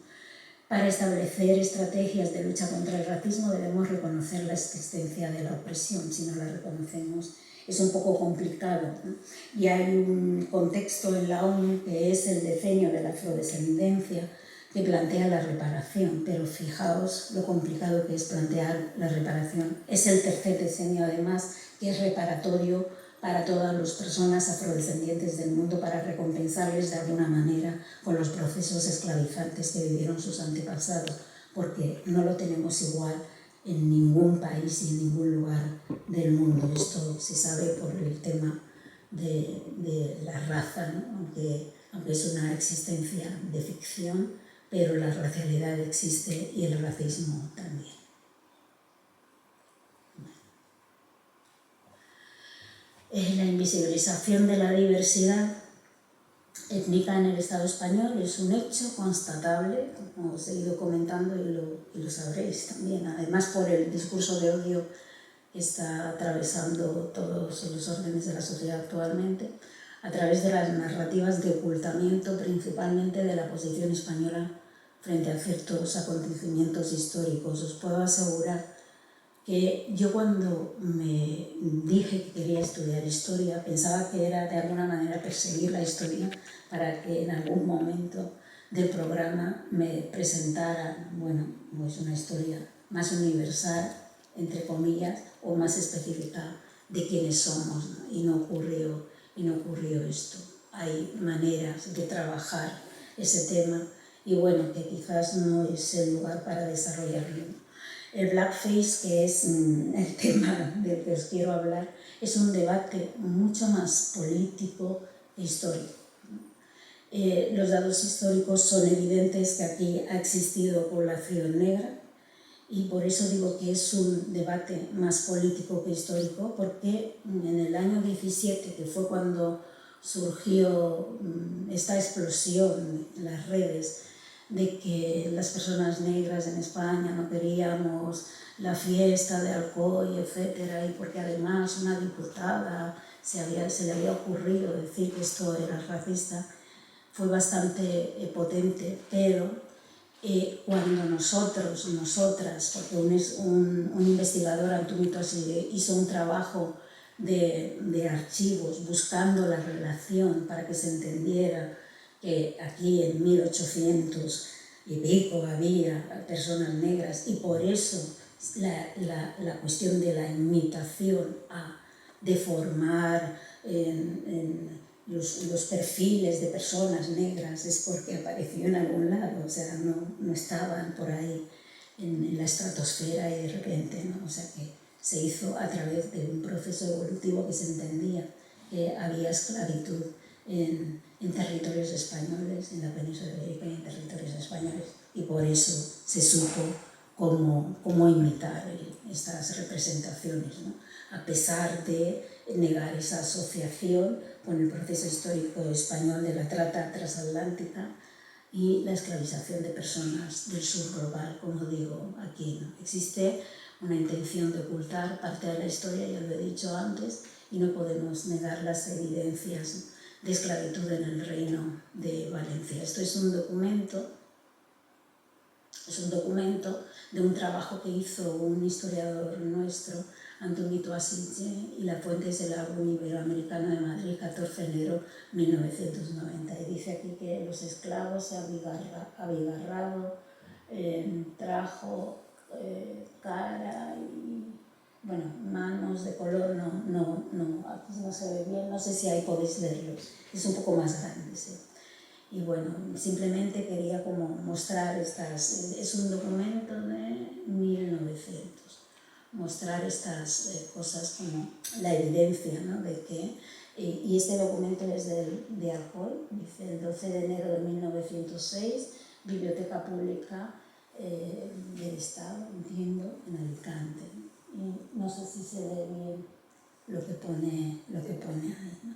Para establecer estrategias de lucha contra el racismo debemos reconocer la existencia de la opresión. Si no la reconocemos es un poco complicado, ¿no? Y hay un contexto en la ONU que es el decenio de la afrodescendencia, que plantea la reparación, pero fijaos lo complicado que es plantear la reparación. Es el tercer decenio, además, que es reparatorio para todas las personas afrodescendientes del mundo, para recompensarles de alguna manera con los procesos esclavizantes que vivieron sus antepasados, porque no lo tenemos igual en ningún país y en ningún lugar del mundo. Esto se sabe por el tema de la raza, ¿no? Aunque es una existencia de ficción, pero la racialidad existe y el racismo también. La invisibilización de la diversidad étnica en el Estado español es un hecho constatable, como os he ido comentando, y lo sabréis también, además por el discurso de odio que está atravesando todos los órdenes de la sociedad actualmente, a través de las narrativas de ocultamiento, principalmente de la posición española frente a ciertos acontecimientos históricos. Os puedo asegurar que yo, cuando me dije que quería estudiar historia, pensaba que era de alguna manera perseguir la historia para que en algún momento del programa me presentaran, pues una historia más universal, entre comillas, o más específica de quiénes somos, ¿no? Y no ocurrió esto. Hay maneras de trabajar ese tema, y que quizás no es el lugar para desarrollarlo. El blackface, que es el tema del que os quiero hablar, es un debate mucho más político e histórico. Los datos históricos son evidentes, que aquí ha existido población negra, y por eso digo que es un debate más político que histórico, porque en el año 17, que fue cuando surgió esta explosión en las redes de que las personas negras en España no queríamos la fiesta de Alcoy, etcétera, y porque además una diputada se le había ocurrido decir que esto era racista, fue bastante potente, pero cuando nosotras, porque un investigador, Antoni Tosi, hizo un trabajo de archivos buscando la relación para que se entendiera que aquí en 1800 y pico había personas negras, y por eso la cuestión de la imitación a deformar los perfiles de personas negras es porque apareció en algún lado, o sea, no estaban por ahí en la estratosfera y de repente, ¿no? O sea, que se hizo a través de un proceso evolutivo, que se entendía que había esclavitud en territorios españoles, en la península ibérica y en territorios españoles, y por eso se supo cómo imitar estas representaciones, ¿no? a pesar de negar esa asociación con el proceso histórico español de la trata transatlántica y la esclavización de personas del sur global, como digo aquí, ¿no? Existe una intención de ocultar parte de la historia, ya lo he dicho antes, y no podemos negar las evidencias de esclavitud en el Reino de Valencia. Esto es un documento de un trabajo que hizo un historiador nuestro, Antoni Toasitje, y la fuente es el Álbum Iberoamericano de Madrid, 14 de enero de 1990. Y dice aquí que los esclavos se abigarrado, trajo cara y bueno, manos de color, aquí no se ve bien, no sé si ahí podéis verlos, es un poco más grande, ¿sí? Y bueno, simplemente quería como mostrar es un documento de 1900, mostrar estas cosas como la evidencia, ¿no? De que, y este documento es de Alcoy, dice el 12 de enero de 1906, Biblioteca Pública del Estado, entiendo, en Alicante. Y no sé si se ve bien lo que pone ahí, ¿no?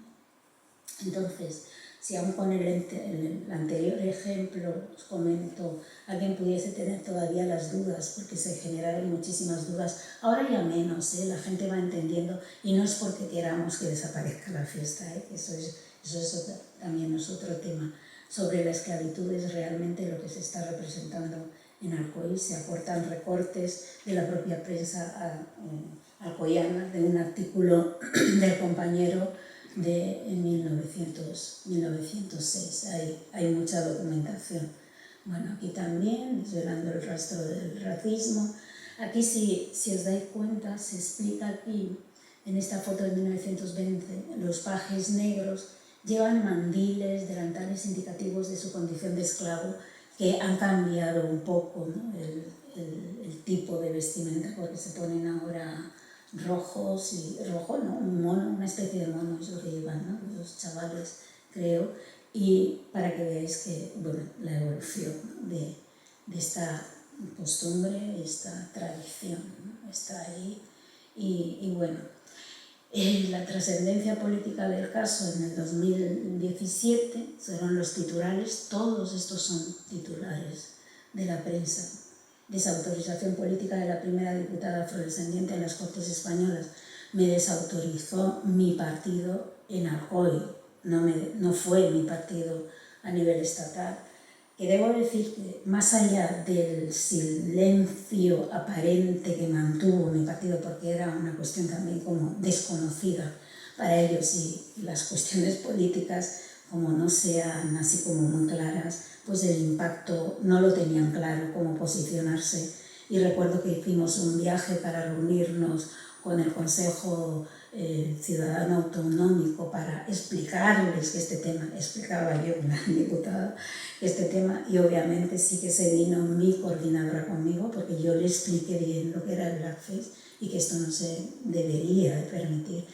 Entonces, si aún con el anterior ejemplo, os comento, alguien pudiese tener todavía las dudas, porque se generaron muchísimas dudas, ahora ya menos, la gente va entendiendo, y no es porque queramos que desaparezca la fiesta, eso también es otro tema. Sobre la esclavitud es realmente lo que se está representando en Alcoy, se aportan recortes de la propia prensa alcoyana, de un artículo del compañero de 1906. Hay mucha documentación. Bueno, aquí también, desvelando el rastro del racismo. Aquí, si os dais cuenta, se explica aquí, en esta foto de 1920, los pajes negros llevan mandiles, delantales indicativos de su condición de esclavo, que han cambiado un poco, ¿no? el tipo de vestimenta, porque se ponen ahora rojos y un mono, una especie de mono es lo que llevan, ¿no? Los chavales, creo, y para que veáis que, bueno, la evolución, ¿no? de esta costumbre, esta tradición, ¿no? Está ahí y bueno, la trascendencia política del caso en el 2017 fueron los titulares, todos estos son titulares de la prensa. Desautorización política de la primera diputada afrodescendiente en las Cortes Españolas. Me desautorizó mi partido en Alcoy, no fue mi partido a nivel estatal. Que debo decir que más allá del silencio aparente que mantuvo mi partido, porque era una cuestión también como desconocida para ellos y las cuestiones políticas, como no sean así como muy claras, pues el impacto no lo tenían claro, cómo posicionarse. Y recuerdo que hicimos un viaje para reunirnos con el Consejo Ciudadano Autonómico para explicarles que este tema, explicaba yo, una diputada, este tema, y obviamente sí que se vino mi coordinadora conmigo porque yo le expliqué bien lo que era el blackface y que esto no se debería de permitir.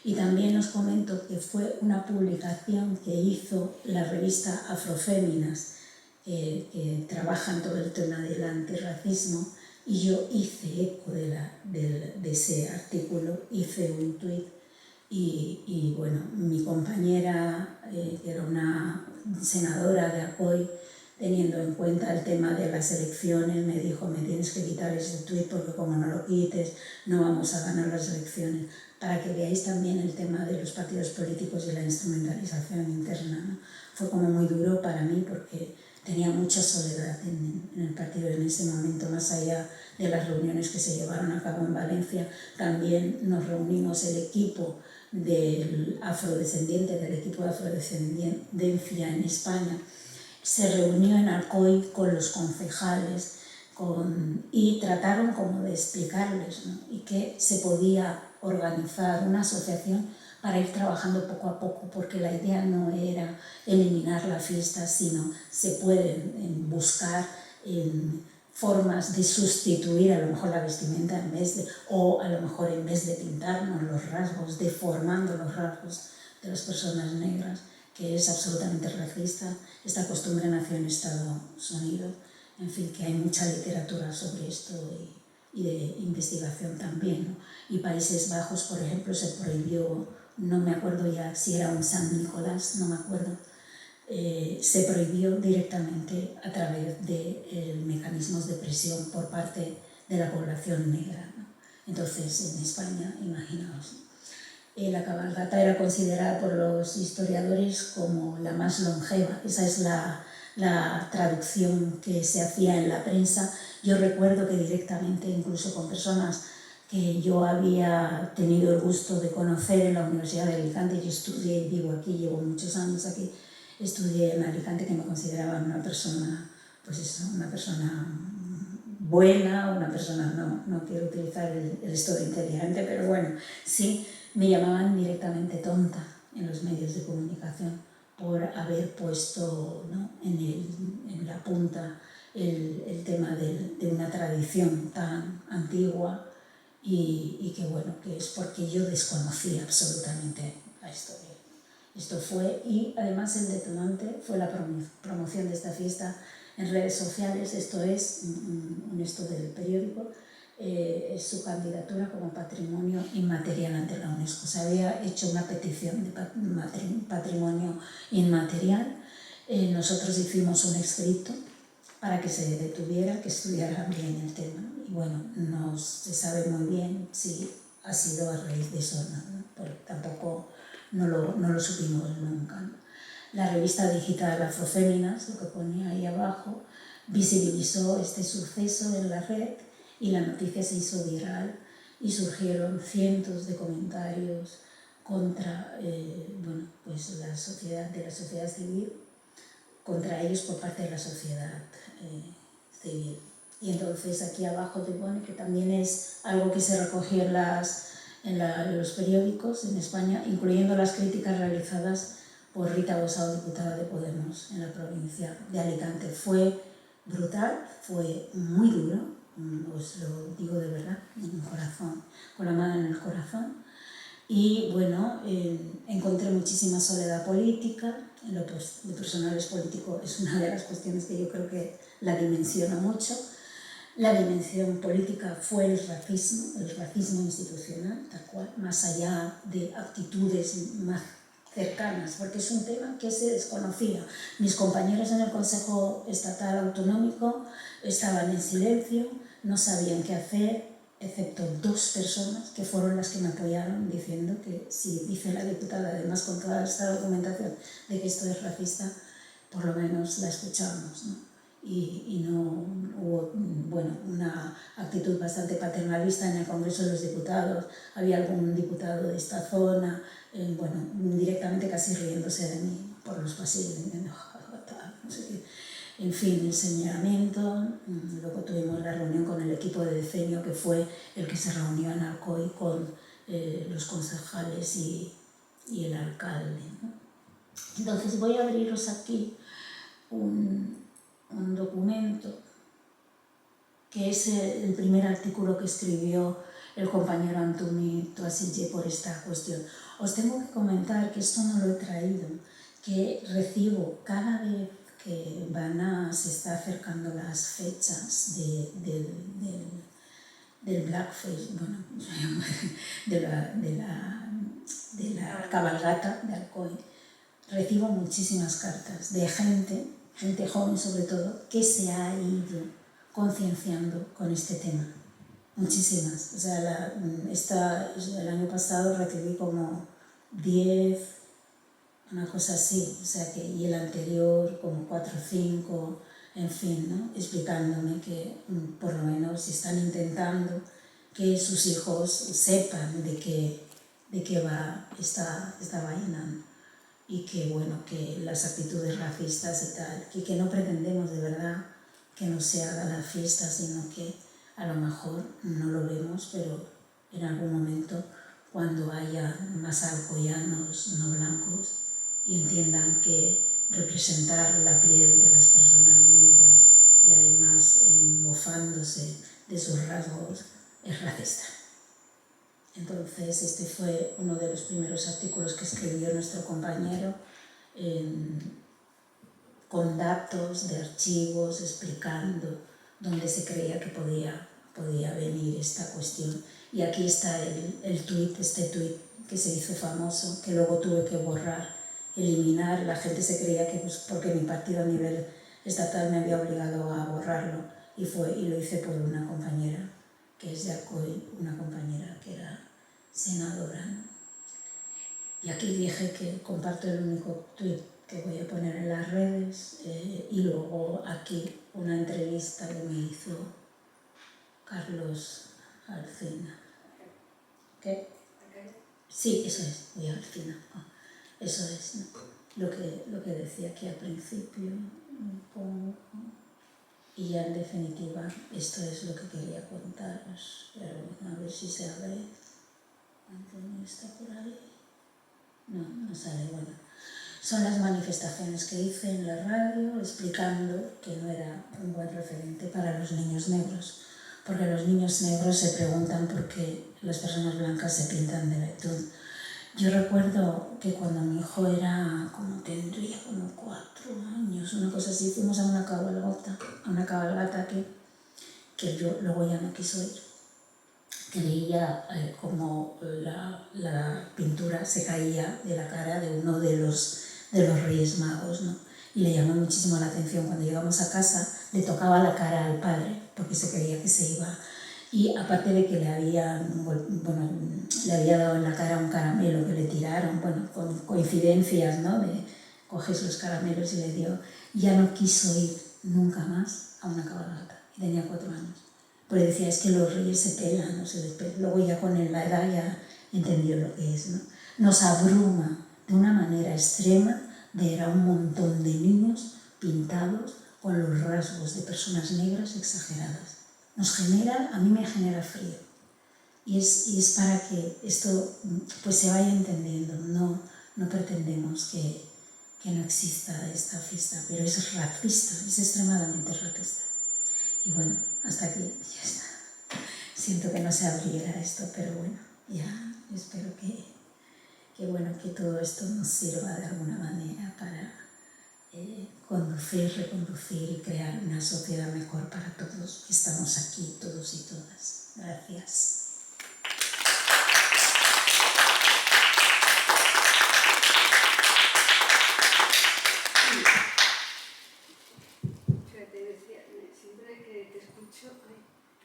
Y también os comento que fue una publicación que hizo la revista Afroféminas, que trabaja en todo el tema del antirracismo, y yo hice eco de ese artículo, hice un tuit y bueno, mi compañera, que era una senadora de Alcoy, teniendo en cuenta el tema de las elecciones, me dijo: me tienes que quitar ese tuit porque como no lo quites no vamos a ganar las elecciones. Para que veáis también el tema de los partidos políticos y la instrumentalización interna, ¿no? Fue como muy duro para mí porque tenía mucha soledad en el partido en ese momento, más allá de las reuniones que se llevaron a cabo en Valencia. También nos reunimos el equipo del afrodescendiente, del equipo de afrodescendencia en España, se reunió en Alcoy con los concejales y trataron como de explicarles, ¿no? Y que se podía organizar una asociación para ir trabajando poco a poco, porque la idea no era eliminar la fiesta, sino se pueden buscar formas de sustituir a lo mejor la vestimenta o a lo mejor en vez de pintarnos los rasgos, deformando los rasgos de las personas negras, que es absolutamente racista. Esta costumbre nació en Estados Unidos, en fin, que hay mucha literatura sobre esto y de investigación también, ¿no? Y Países Bajos, por ejemplo, se prohibió, no me acuerdo ya si era un San Nicolás, no me acuerdo, se prohibió directamente a través de mecanismos de presión por parte de la población negra, ¿no? Entonces, en España, imaginaos, la cabalgata era considerada por los historiadores como la más longeva. Esa es la traducción que se hacía en la prensa. Yo recuerdo que directamente, incluso con personas que yo había tenido el gusto de conocer en la Universidad de Alicante, yo estudié y vivo aquí, llevo muchos años aquí, estudié en Alicante, que me consideraban una persona, pues eso, una persona buena, una persona, no quiero utilizar el esto de inteligente, pero bueno, sí, me llamaban directamente tonta en los medios de comunicación por haber puesto, ¿no?, en la punta el tema de una tradición tan antigua y que, bueno, que es porque yo desconocía absolutamente la historia. Esto fue, y además el detonante fue la promoción de esta fiesta en redes sociales. Esto es esto del periódico, es su candidatura como patrimonio inmaterial ante la UNESCO. Se había hecho una petición de patrimonio inmaterial. Nosotros hicimos un escrito para que se detuviera, que estudiaran bien el tema. Y bueno, no se sabe muy bien si ha sido a raíz de eso, ¿no? Porque tampoco no lo supimos nunca, ¿no? La revista digital Afroféminas, lo que ponía ahí abajo, visibilizó este suceso en la red y la noticia se hizo viral y surgieron cientos de comentarios contra bueno, pues la sociedad civil, contra ellos por parte de la sociedad civil. Y entonces aquí abajo te pone que también es algo que se recogió en los periódicos en España, incluyendo las críticas realizadas por Rita Bosao, diputada de Podemos en la provincia de Alicante. Fue brutal, fue muy duro, os lo digo de verdad, en el corazón, con la mano en el corazón. Y bueno, encontré muchísima soledad política. En lo personal es político, es una de las cuestiones que yo creo que la dimensiona mucho. La dimensión política fue el racismo institucional, tal cual, más allá de actitudes más cercanas, porque es un tema que se desconocía. Mis compañeros en el Consejo Estatal Autonómico estaban en silencio, no sabían qué hacer, excepto 2 personas que fueron las que me apoyaron diciendo que si dice la diputada, además con toda esta documentación de que esto es racista, por lo menos la escuchamos, ¿no? Y no hubo, bueno, una actitud bastante paternalista en el Congreso de los Diputados. Había algún diputado de esta zona, bueno, directamente casi riéndose de mí por los pasillos, diciendo, no sé qué. En fin, el señalamiento. Luego tuvimos la reunión con el equipo de Decenio, que fue el que se reunió en Alcoy con los concejales y el alcalde, ¿no? Entonces voy a abriros aquí un documento que es el primer artículo que escribió el compañero Antoni Toasille por esta cuestión. Os tengo que comentar que esto no lo he traído, que recibo cada vez que se está acercando las fechas del blackface, bueno, de la cabalgata de Alcoy, recibo muchísimas cartas de gente joven sobre todo, que se ha ido concienciando con este tema. Muchísimas. O sea, el año pasado recibí como 10, una cosa así, o sea que, y el anterior como 4 o 5, en fin, ¿no? Explicándome que por lo menos están intentando que sus hijos sepan de qué va esta vaina, ¿no? Y que, bueno, que las actitudes racistas y tal, que no pretendemos de verdad que no se haga la fiesta, sino que a lo mejor no lo vemos, pero en algún momento, cuando haya más alcoyanos no blancos y entiendan que representar la piel de las personas negras y además mofándose de sus rasgos es racista. Entonces, este fue uno de los primeros artículos que escribió nuestro compañero, con datos de archivos explicando dónde se creía que podía podía venir esta cuestión. Y aquí está el tuit, este tuit que se hizo famoso, que luego tuve que borrar, eliminar. La gente se creía que pues, porque mi partido a nivel estatal me había obligado a borrarlo, y lo hice por una compañera, que es de Alcoy, una compañera que era senadora, ¿no? Y aquí dije que comparto el único tuit que voy a poner en las redes, y luego aquí una entrevista que me hizo Carlos Alcina. ¿Qué? Sí, eso es, voy al final. Eso es, ¿no? Lo que decía aquí al principio, pongo. Y ya en definitiva, esto es lo que quería contaros. Pero bueno, a ver si se abre. Antonio está por ahí. No sale, bueno. Son las manifestaciones que hice en la radio explicando que no era un buen referente para los niños negros. Porque los niños negros se preguntan por qué las personas blancas se pintan de betún. Yo recuerdo que cuando mi hijo tendría como 4 años, una cosa así, fuimos a una cabalgata que yo luego ya no quiso ir, que veía como la pintura se caía de la cara de uno de los Reyes Magos, ¿no? Y le llamó muchísimo la atención. Cuando llegamos a casa, le tocaba la cara al padre, porque se creía que se iba. Y aparte de que le había dado en la cara un caramelo que le tiraron, bueno, con coincidencias, ¿no? De coges los caramelos y le dio, ya no quiso ir nunca más a una cabalgata. Y tenía 4 años. Porque decía, es que los reyes se pelan, no se despelan. Luego ya con la edad ya entendió lo que es, ¿no? Nos abruma de una manera extrema ver a un montón de niños pintados con los rasgos de personas negras exageradas. A mí me genera frío. Y es para que esto pues se vaya entendiendo. No pretendemos que no exista esta fiesta, pero es racista, es extremadamente racista. Y bueno, hasta aquí ya está. Siento que no se abriera esto, pero bueno, ya espero que todo esto nos sirva de alguna manera para reconducir y crear una sociedad mejor para todos que estamos aquí, todos y todas. Gracias.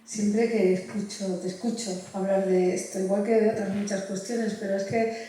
Siempre que te escucho hablar de esto, igual que de otras muchas cuestiones, pero es que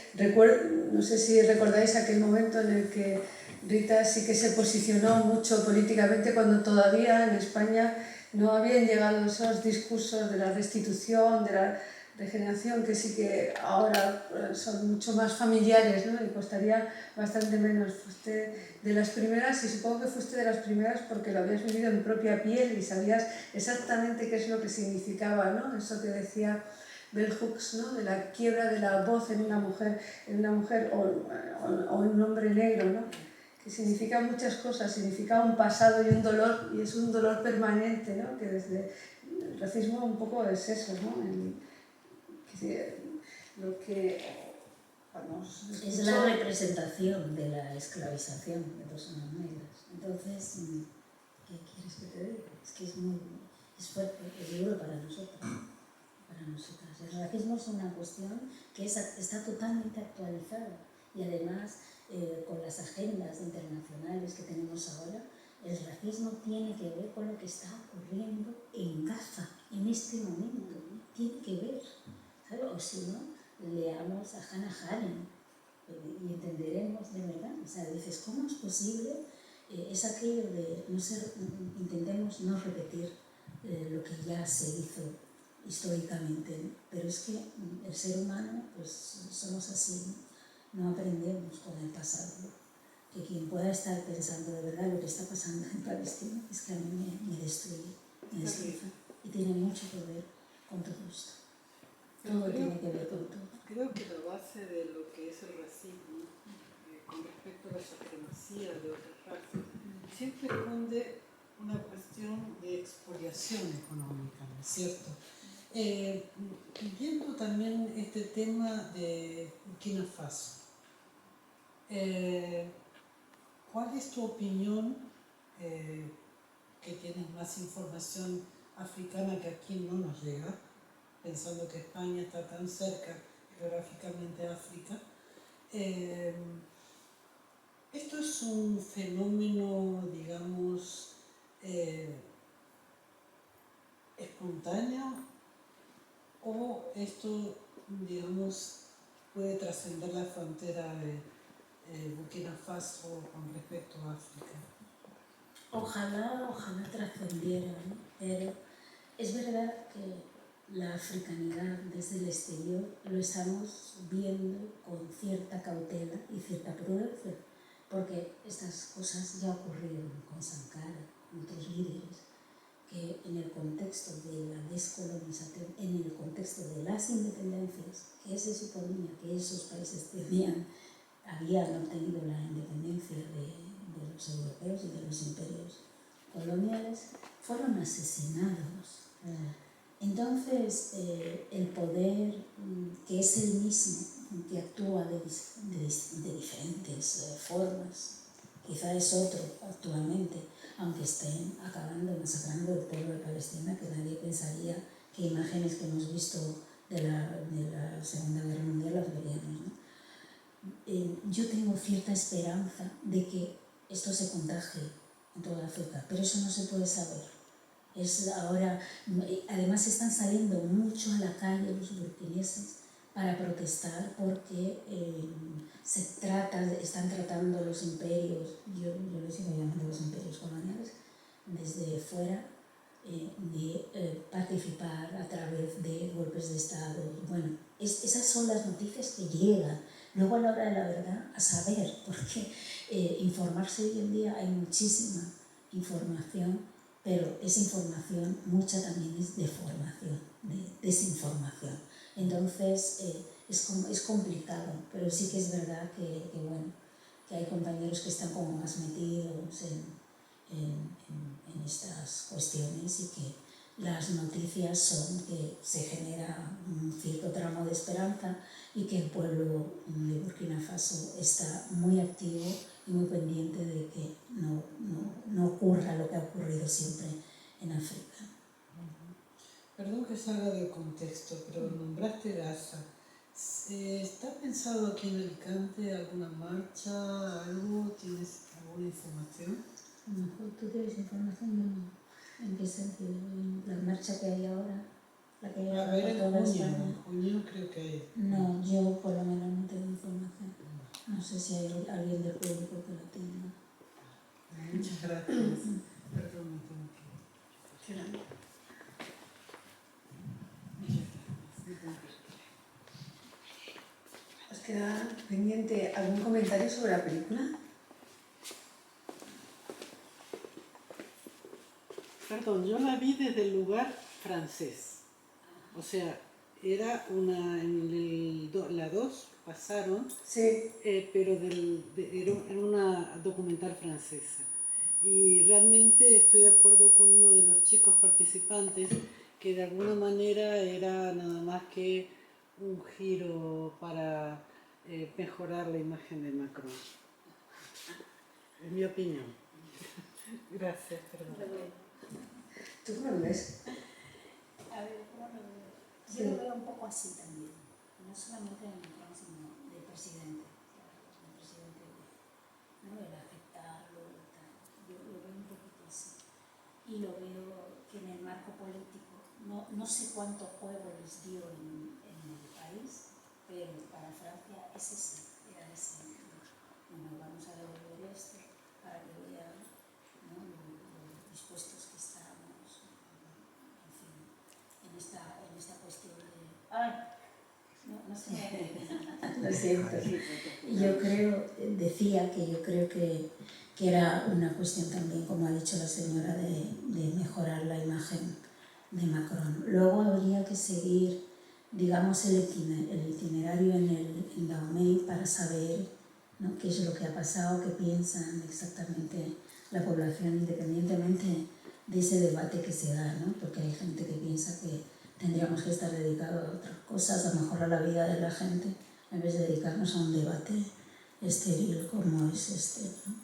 no sé si recordáis aquel momento en el que Rita sí que se posicionó mucho políticamente cuando todavía en España no habían llegado esos discursos de la restitución, de la regeneración, que sí que ahora son mucho más familiares, ¿no? Y costaría bastante menos. Fuiste de las primeras, y supongo que fuiste de las primeras porque lo habías vivido en propia piel y sabías exactamente qué es lo que significaba, ¿no? Eso que decía Bell Hooks, ¿no? De la quiebra de la voz en una mujer o en un hombre negro, ¿no? Que significa muchas cosas, significa un pasado y un dolor, y es un dolor permanente, ¿no? Que desde el racismo un poco es eso, ¿no? Es la representación de la esclavización de personas negras. Entonces, ¿qué quieres que te diga? Es que es fuerte, es duro para nosotras. El racismo es una cuestión que está totalmente actualizada, y además con las agendas internacionales que tenemos ahora, el racismo tiene que ver con lo que está ocurriendo en Gaza en este momento, ¿no? Tiene que ver, ¿sabes? O si no, leamos a Hannah Arendt y entenderemos de verdad. O sea, dices, ¿cómo es posible? Es aquello de intentemos no repetir lo que ya se hizo históricamente, ¿no? Pero es que el ser humano, pues somos así, no aprendemos con el pasado, ¿no? Que quien pueda estar pensando de verdad lo que está pasando en Palestina es que a mí me destruye, me destroza, y tiene mucho que ver con todo esto. Todo tiene que ver con todo. Creo que la base de lo que es el racismo, con respecto a la supremacía de otras razas, siempre esconde una cuestión de expoliación económica, ¿no es cierto? Viendo también este tema de Burkina Faso, ¿cuál es tu opinión, que tienes más información africana que aquí no nos llega, pensando que España está tan cerca geográficamente a África. Esto es un fenómeno, digamos, espontáneo, o esto, digamos, puede trascender la frontera de Burkina Faso con respecto a África. Ojalá trascendiera, ¿no? Pero es verdad que la africanidad desde el exterior lo estamos viendo con cierta cautela y cierta prudencia, porque estas cosas ya ocurrieron con Sankara, con otros líderes, que en el contexto de la descolonización, en el contexto de las independencias, que se suponía que esos países habían obtenido la independencia de los europeos y de los imperios coloniales, fueron asesinados. Entonces, el poder, que es el mismo, que actúa de diferentes formas, quizá es otro actualmente, aunque estén acabando, masacrando el pueblo de Palestina, que nadie pensaría que imágenes que hemos visto de la Segunda Guerra Mundial las veríamos, ¿no? Yo tengo cierta esperanza de que esto se contagie en toda África, pero eso no se puede saber. Ahora, además están saliendo mucho a la calle los burkineses para protestar porque están tratando los imperios, yo les sigo llamando los imperios coloniales, desde fuera, de participar a través de golpes de Estado. Bueno, esas son las noticias que llegan. Luego, a la hora de la verdad, a saber, porque informarse hoy en día hay muchísima información, pero esa información, mucha también es deformación, desinformación. Entonces, es complicado, pero sí que es verdad que hay compañeros que están como más metidos en estas cuestiones, y que las noticias son que se genera un cierto tramo de esperanza y que el pueblo de Burkina Faso está muy activo y muy pendiente de que no ocurra lo que ha ocurrido siempre en África. Perdón que salga del contexto, pero nombraste Gaza. ¿Está pensado aquí en Alicante alguna marcha, algo? ¿Tienes alguna información? A lo mejor tú tienes información, no. ¿En qué sentido? ¿En la marcha que hay ahora? La que hay A ahora ver, por toda España. en junio creo que hay. No, yo por lo menos no tengo información. No sé si hay alguien del público que lo tenga. Muchas gracias. Perdón, me tengo que ir. ¿Os queda pendiente algún comentario sobre la película? Perdón, yo la vi desde el lugar francés. O sea, era la 2 pasaron, Sí. pero era una documental francesa. Y realmente estoy de acuerdo con uno de los chicos participantes, que de alguna manera era nada más que un giro para mejorar la imagen de Macron. Es mi opinión. Gracias, perdón. ¿Tú cómo lo ves? A ver, ¿cómo lo veo? Yo lo veo un poco así también, no solamente de Macron, sino del presidente, del presidente, ¿no? El aceptarlo y tal. Yo lo veo un poquito así. Y lo veo que en el marco político, no sé cuánto juego les dio en el país, pero para Francia era ese. Bueno, vamos a devolver esto para que vean, ¿no? Lo dispuestos que estamos, en fin, en esta cuestión de... ¡Ay! No sé. Lo siento. Decía que yo creo que era una cuestión también, como ha dicho la señora, de mejorar la imagen de Macron. Luego habría que seguir, digamos, el itinerario en Dahomey para saber, ¿no?, qué es lo que ha pasado, qué piensan exactamente la población, independientemente de ese debate que se da, ¿no? Porque hay gente que piensa que tendríamos que estar dedicados a otras cosas, a mejorar la vida de la gente, en vez de dedicarnos a un debate estéril como es este, ¿no?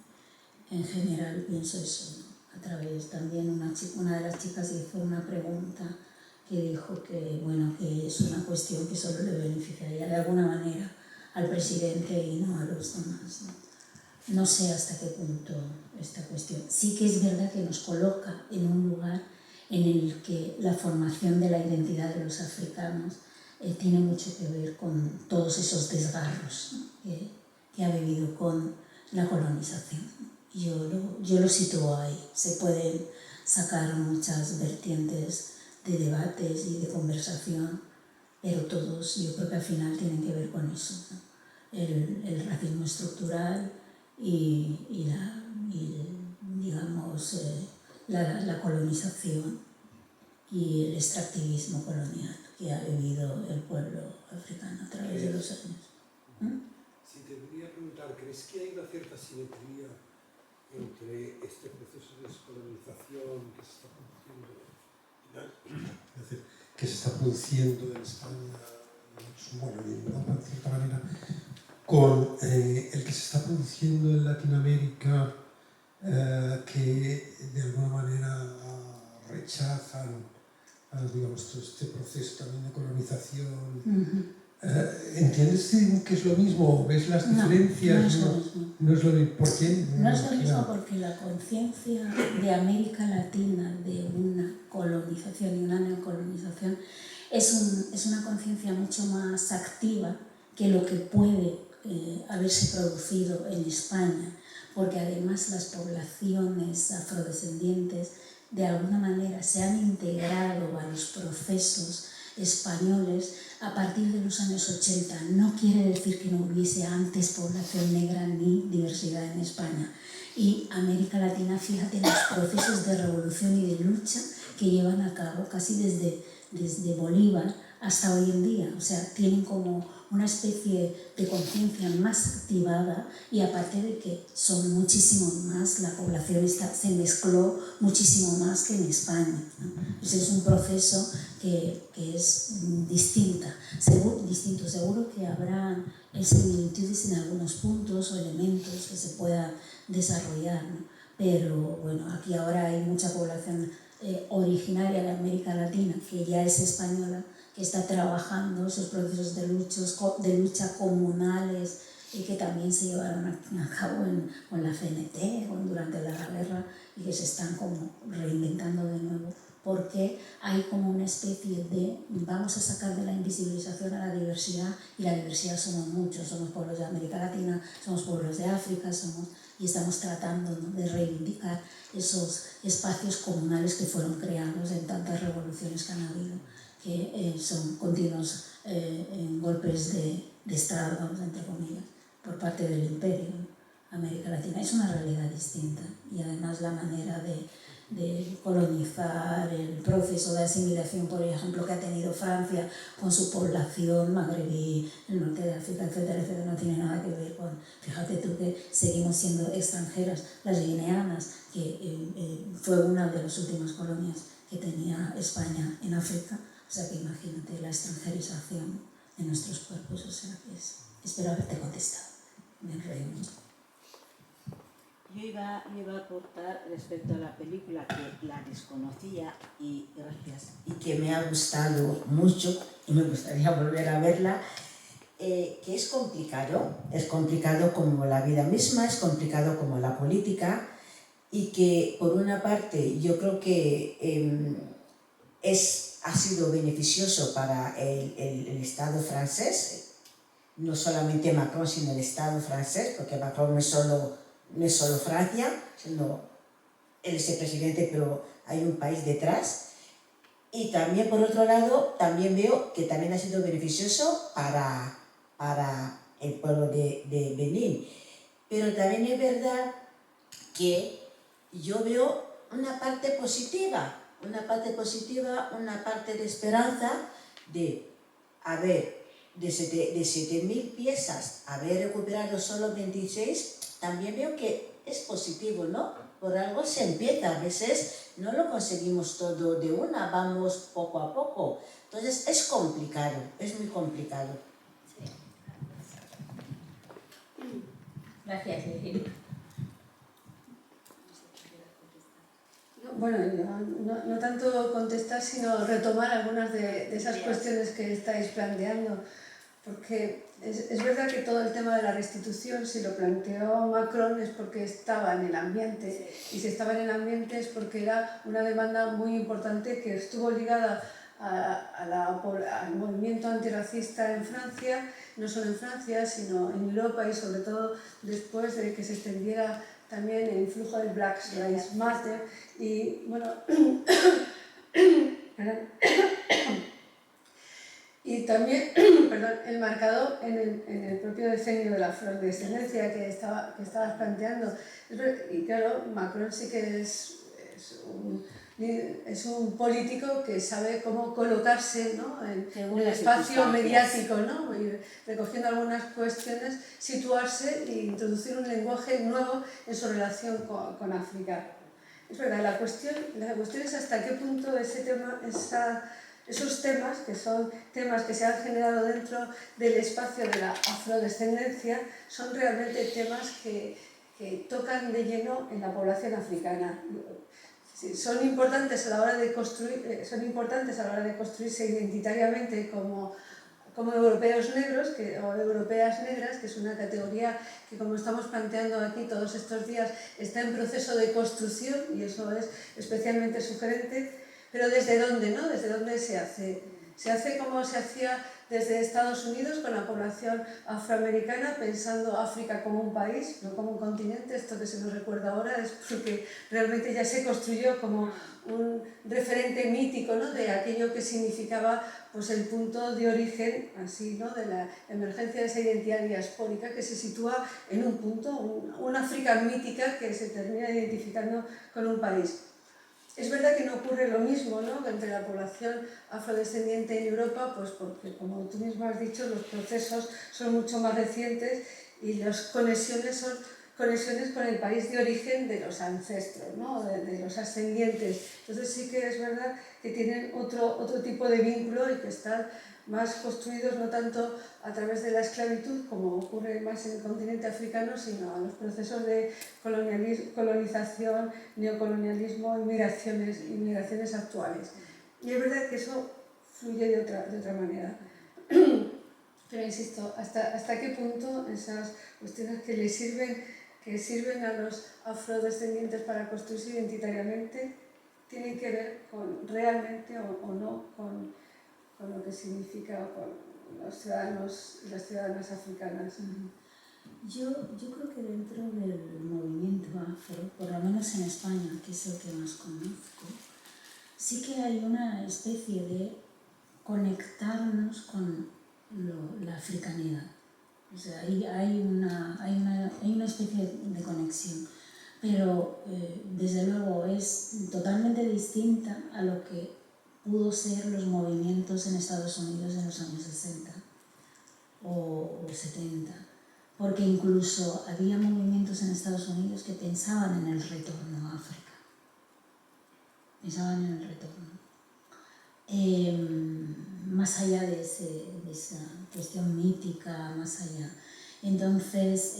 En general pienso eso, ¿no? otra vez también una de las chicas hizo una pregunta que dijo que, bueno, que es una cuestión que solo le beneficiaría de alguna manera al presidente y no a los demás, ¿no? No sé hasta qué punto esta cuestión. Sí que es verdad que nos coloca en un lugar en el que la formación de la identidad de los africanos tiene mucho que ver con todos esos desgarros, ¿no? que ha vivido con la colonización. Yo lo sitúo ahí. Se pueden sacar muchas vertientes de debates y de conversación, pero todos yo creo que al final tienen que ver con eso, ¿no? El racismo estructural y digamos, la colonización y el extractivismo colonial que ha vivido el pueblo africano a través de los años. Si te voy a preguntar, ¿crees que hay una cierta simetría entre este proceso de descolonización que se está produciendo, es decir, que se está produciendo en España, bueno, y en Europa, de cierta manera, con el que se está produciendo en Latinoamérica, que de alguna manera rechazan, digamos, todo este proceso también de colonización? ¿Entiendes que es lo mismo? ¿Ves las diferencias? No es lo mismo. No es lo mismo. ¿Por qué? No es lo mismo porque la conciencia de América Latina de una colonización y una neocolonización es una conciencia mucho más activa que lo que puede haberse producido en España, porque además las poblaciones afrodescendientes de alguna manera se han integrado a los procesos españoles a partir de los años 80. No quiere decir que no hubiese antes población negra ni diversidad en España. Y América Latina, fíjate, los procesos de revolución y de lucha que llevan a cabo casi desde Bolívar hasta hoy en día. O sea, tienen como una especie de conciencia más activada y aparte de que son muchísimo más, la población se mezcló muchísimo más que en España, ¿no? Ese es un proceso que es distinto. Seguro que habrá similitudes en algunos puntos o elementos que se puedan desarrollar, ¿no? Pero bueno, aquí ahora hay mucha población originaria de América Latina que ya es española, que está trabajando esos procesos de lucha comunales y que también se llevaron a cabo con la CNT durante la guerra y que se están como reinventando de nuevo, porque hay como una especie de vamos a sacar de la invisibilización a la diversidad, y la diversidad somos muchos, somos pueblos de América Latina, somos pueblos de África, y estamos tratando, ¿no?, de reivindicar esos espacios comunales que fueron creados en tantas revoluciones que han habido, que son continuos golpes de Estado, vamos, entre comillas, por parte del imperio, ¿no? América Latina es una realidad distinta, y además la manera de colonizar, el proceso de asimilación, por ejemplo, que ha tenido Francia con su población magrebí, el norte de África, etcétera, etcétera, no tiene nada que ver con, fíjate tú que seguimos siendo extranjeras, las guineanas, que fue una de las últimas colonias que tenía España en África. O sea que imagínate la extranjerización de nuestros cuerpos. O sea que espero haberte contestado. Me reí mucho. Yo iba a aportar respecto a la película, que la desconocía y que me ha gustado mucho y me gustaría volver a verla, que es complicado como la vida misma, es complicado como la política, y que por una parte yo creo que ha sido beneficioso para el Estado francés, no solamente Macron, sino el Estado francés, porque Macron no es solo Francia, sino él es el presidente, pero hay un país detrás. Y también, por otro lado, también veo que también ha sido beneficioso para el pueblo de Benín. Pero también es verdad que yo veo una parte positiva, una parte de esperanza de haber, de 7.000 piezas, haber recuperado solo 26, también veo que es positivo, ¿no? Por algo se empieza, a veces no lo conseguimos todo de una, vamos poco a poco. Entonces es complicado, es muy complicado. Sí. Gracias, Virginia. bueno, no tanto contestar, sino retomar algunas de esas cuestiones que estáis planteando, porque es verdad que todo el tema de la restitución, si lo planteó Macron, es porque estaba en el ambiente, y si estaba en el ambiente es porque era una demanda muy importante que estuvo ligada al movimiento antirracista en Francia, no solo en Francia, sino en Europa, y sobre todo después de que se extendiera también el influjo del Black Lives Matter. Y bueno, y también enmarcado en el propio diseño de la afrodescendencia que estabas planteando. Y claro, Macron sí que es un político que sabe cómo colocarse, ¿no?, en el espacio mediático, ¿no?, y recogiendo algunas cuestiones, situarse e introducir un lenguaje nuevo en su relación con África. Es verdad, la cuestión es hasta qué punto esos temas, que son temas que se han generado dentro del espacio de la afrodescendencia, son realmente temas que tocan de lleno en la población africana. Son importantes a la hora de construirse identitariamente como europeos negros o europeas negras, que es una categoría que, como estamos planteando aquí todos estos días, está en proceso de construcción, y eso es especialmente sugerente. Pero ¿desde dónde, no? ¿Desde dónde se hace? Se hace como se hacía desde Estados Unidos con la población afroamericana, pensando África como un país, no como un continente. Esto que se nos recuerda ahora es porque realmente ya se construyó como un referente mítico, ¿no?, de aquello que significaba, pues, el punto de origen, así, ¿no?, de la emergencia de esa identidad diaspórica que se sitúa en un punto, una África mítica que se termina identificando con un país. Es verdad que no ocurre lo mismo, ¿no?, entre la población afrodescendiente en Europa, pues porque, como tú mismo has dicho, los procesos son mucho más recientes y las conexiones son conexiones con el país de origen de los ancestros, ¿no?, de los ascendientes. Entonces sí que es verdad que tienen otro tipo de vínculo y que están más construidos no tanto a través de la esclavitud, como ocurre más en el continente africano, sino a los procesos de colonización, neocolonialismo, inmigraciones actuales. Y es verdad que eso fluye de otra manera. Pero insisto, ¿hasta qué punto esas cuestiones que sirven a los afrodescendientes para construirse identitariamente tienen que ver realmente o no con lo que significa con los ciudadanos y las ciudadanas africanas? Yo creo que dentro del movimiento afro, por lo menos en España, que es el que más conozco, sí que hay una especie de conectarnos con la africanidad. O sea, hay una especie de conexión, pero desde luego es totalmente distinta a lo que pudo ser los movimientos en Estados Unidos en los años 60 o 70, porque incluso había movimientos en Estados Unidos que pensaban en el retorno a África, más allá de esa cuestión mítica, más allá. Entonces,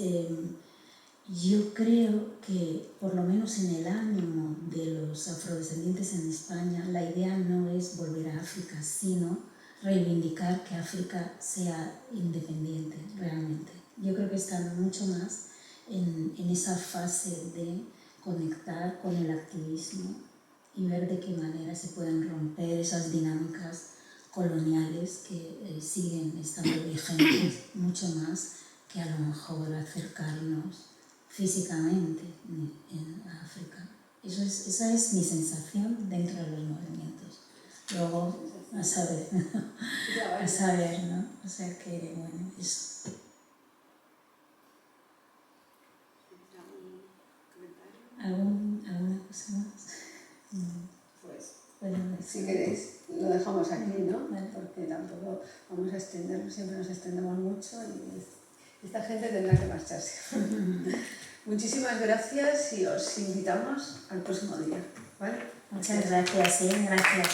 yo creo que, por lo menos en el ánimo de los afrodescendientes en España, la idea no es volver a África, sino reivindicar que África sea independiente realmente. Yo creo que están mucho más en esa fase de conectar con el activismo y ver de qué manera se pueden romper esas dinámicas coloniales que siguen estando vigentes mucho más que a lo mejor acercarnos físicamente en África. Esa es mi sensación dentro de los movimientos. Luego, a saber, ¿no? O sea que, bueno, eso. ¿Alguna cosa más? Pues, si queréis, lo dejamos aquí, ¿no? Porque tampoco vamos a extendernos, siempre nos extendemos mucho y esta gente tendrá que marcharse. Muchísimas gracias y os invitamos al próximo día, ¿vale? Muchas gracias, gracias.